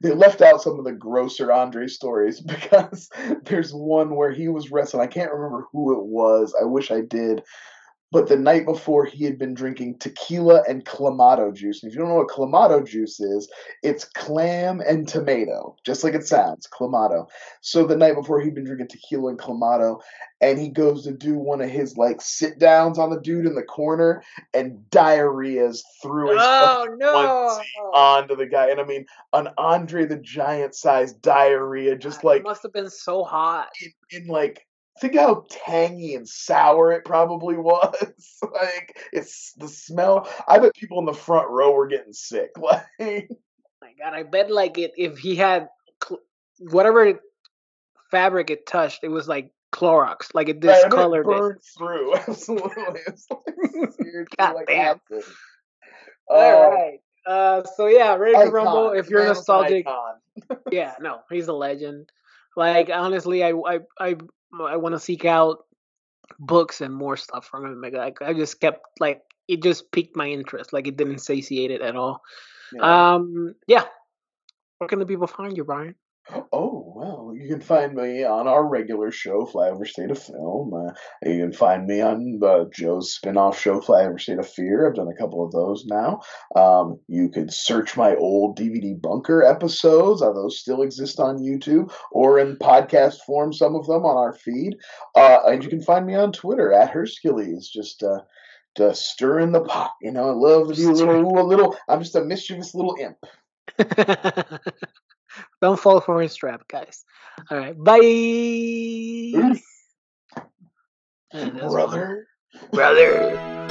[SPEAKER 3] they left out some of the grosser Andre stories because there's one where he was wrestling. I can't remember who it was. I wish I did. But the night before, he had been drinking tequila and clamato juice. And if you don't know what clamato juice is, it's clam and tomato, just like it sounds, clamato. So the night before, he'd been drinking tequila and clamato, and he goes to do one of his sit downs on the dude in the corner, and diarrhea's through his
[SPEAKER 2] Oh
[SPEAKER 3] fucking
[SPEAKER 2] no!
[SPEAKER 3] onesie onto the guy. And I mean, an Andre the Giant sized diarrhea, just
[SPEAKER 2] It must have been so hot.
[SPEAKER 3] in think how tangy and sour it probably was. It's the smell. I bet people in the front row were getting sick.
[SPEAKER 2] My God, I bet if he had whatever fabric it touched, it was like Clorox, like it
[SPEAKER 3] Right, I bet it
[SPEAKER 2] discolored it.
[SPEAKER 3] burned through. Absolutely, it's seriously
[SPEAKER 2] God damn!
[SPEAKER 3] acid.
[SPEAKER 2] All
[SPEAKER 3] Oh,
[SPEAKER 2] right. So yeah, Ready to Rumble.
[SPEAKER 3] icon.
[SPEAKER 2] If
[SPEAKER 3] The
[SPEAKER 2] you're
[SPEAKER 3] man was an
[SPEAKER 2] nostalgic,
[SPEAKER 3] icon.
[SPEAKER 2] yeah, no, he's a legend. Like honestly, I want to seek out books and more stuff from him. I just kept it just piqued my interest. Like it didn't satiate it at all.
[SPEAKER 3] Yeah.
[SPEAKER 2] Yeah. Where can the people find you, Brian?
[SPEAKER 3] Oh, well, you can find me on our regular show, Flyover State of Film. You can find me on Joe's spin-off show, Flyover State of Fear. I've done a couple of those now. You could search my old DVD Bunker episodes. Those still exist on YouTube or in podcast form, some of them on our feed. And you can find me on Twitter, at Hercules, just stirring the pot. I love to be a little, I'm just a mischievous little imp.
[SPEAKER 2] Don't fall for his trap, guys. All right, bye.
[SPEAKER 3] Peace.
[SPEAKER 2] Man, that's
[SPEAKER 3] Brother.
[SPEAKER 2] brother.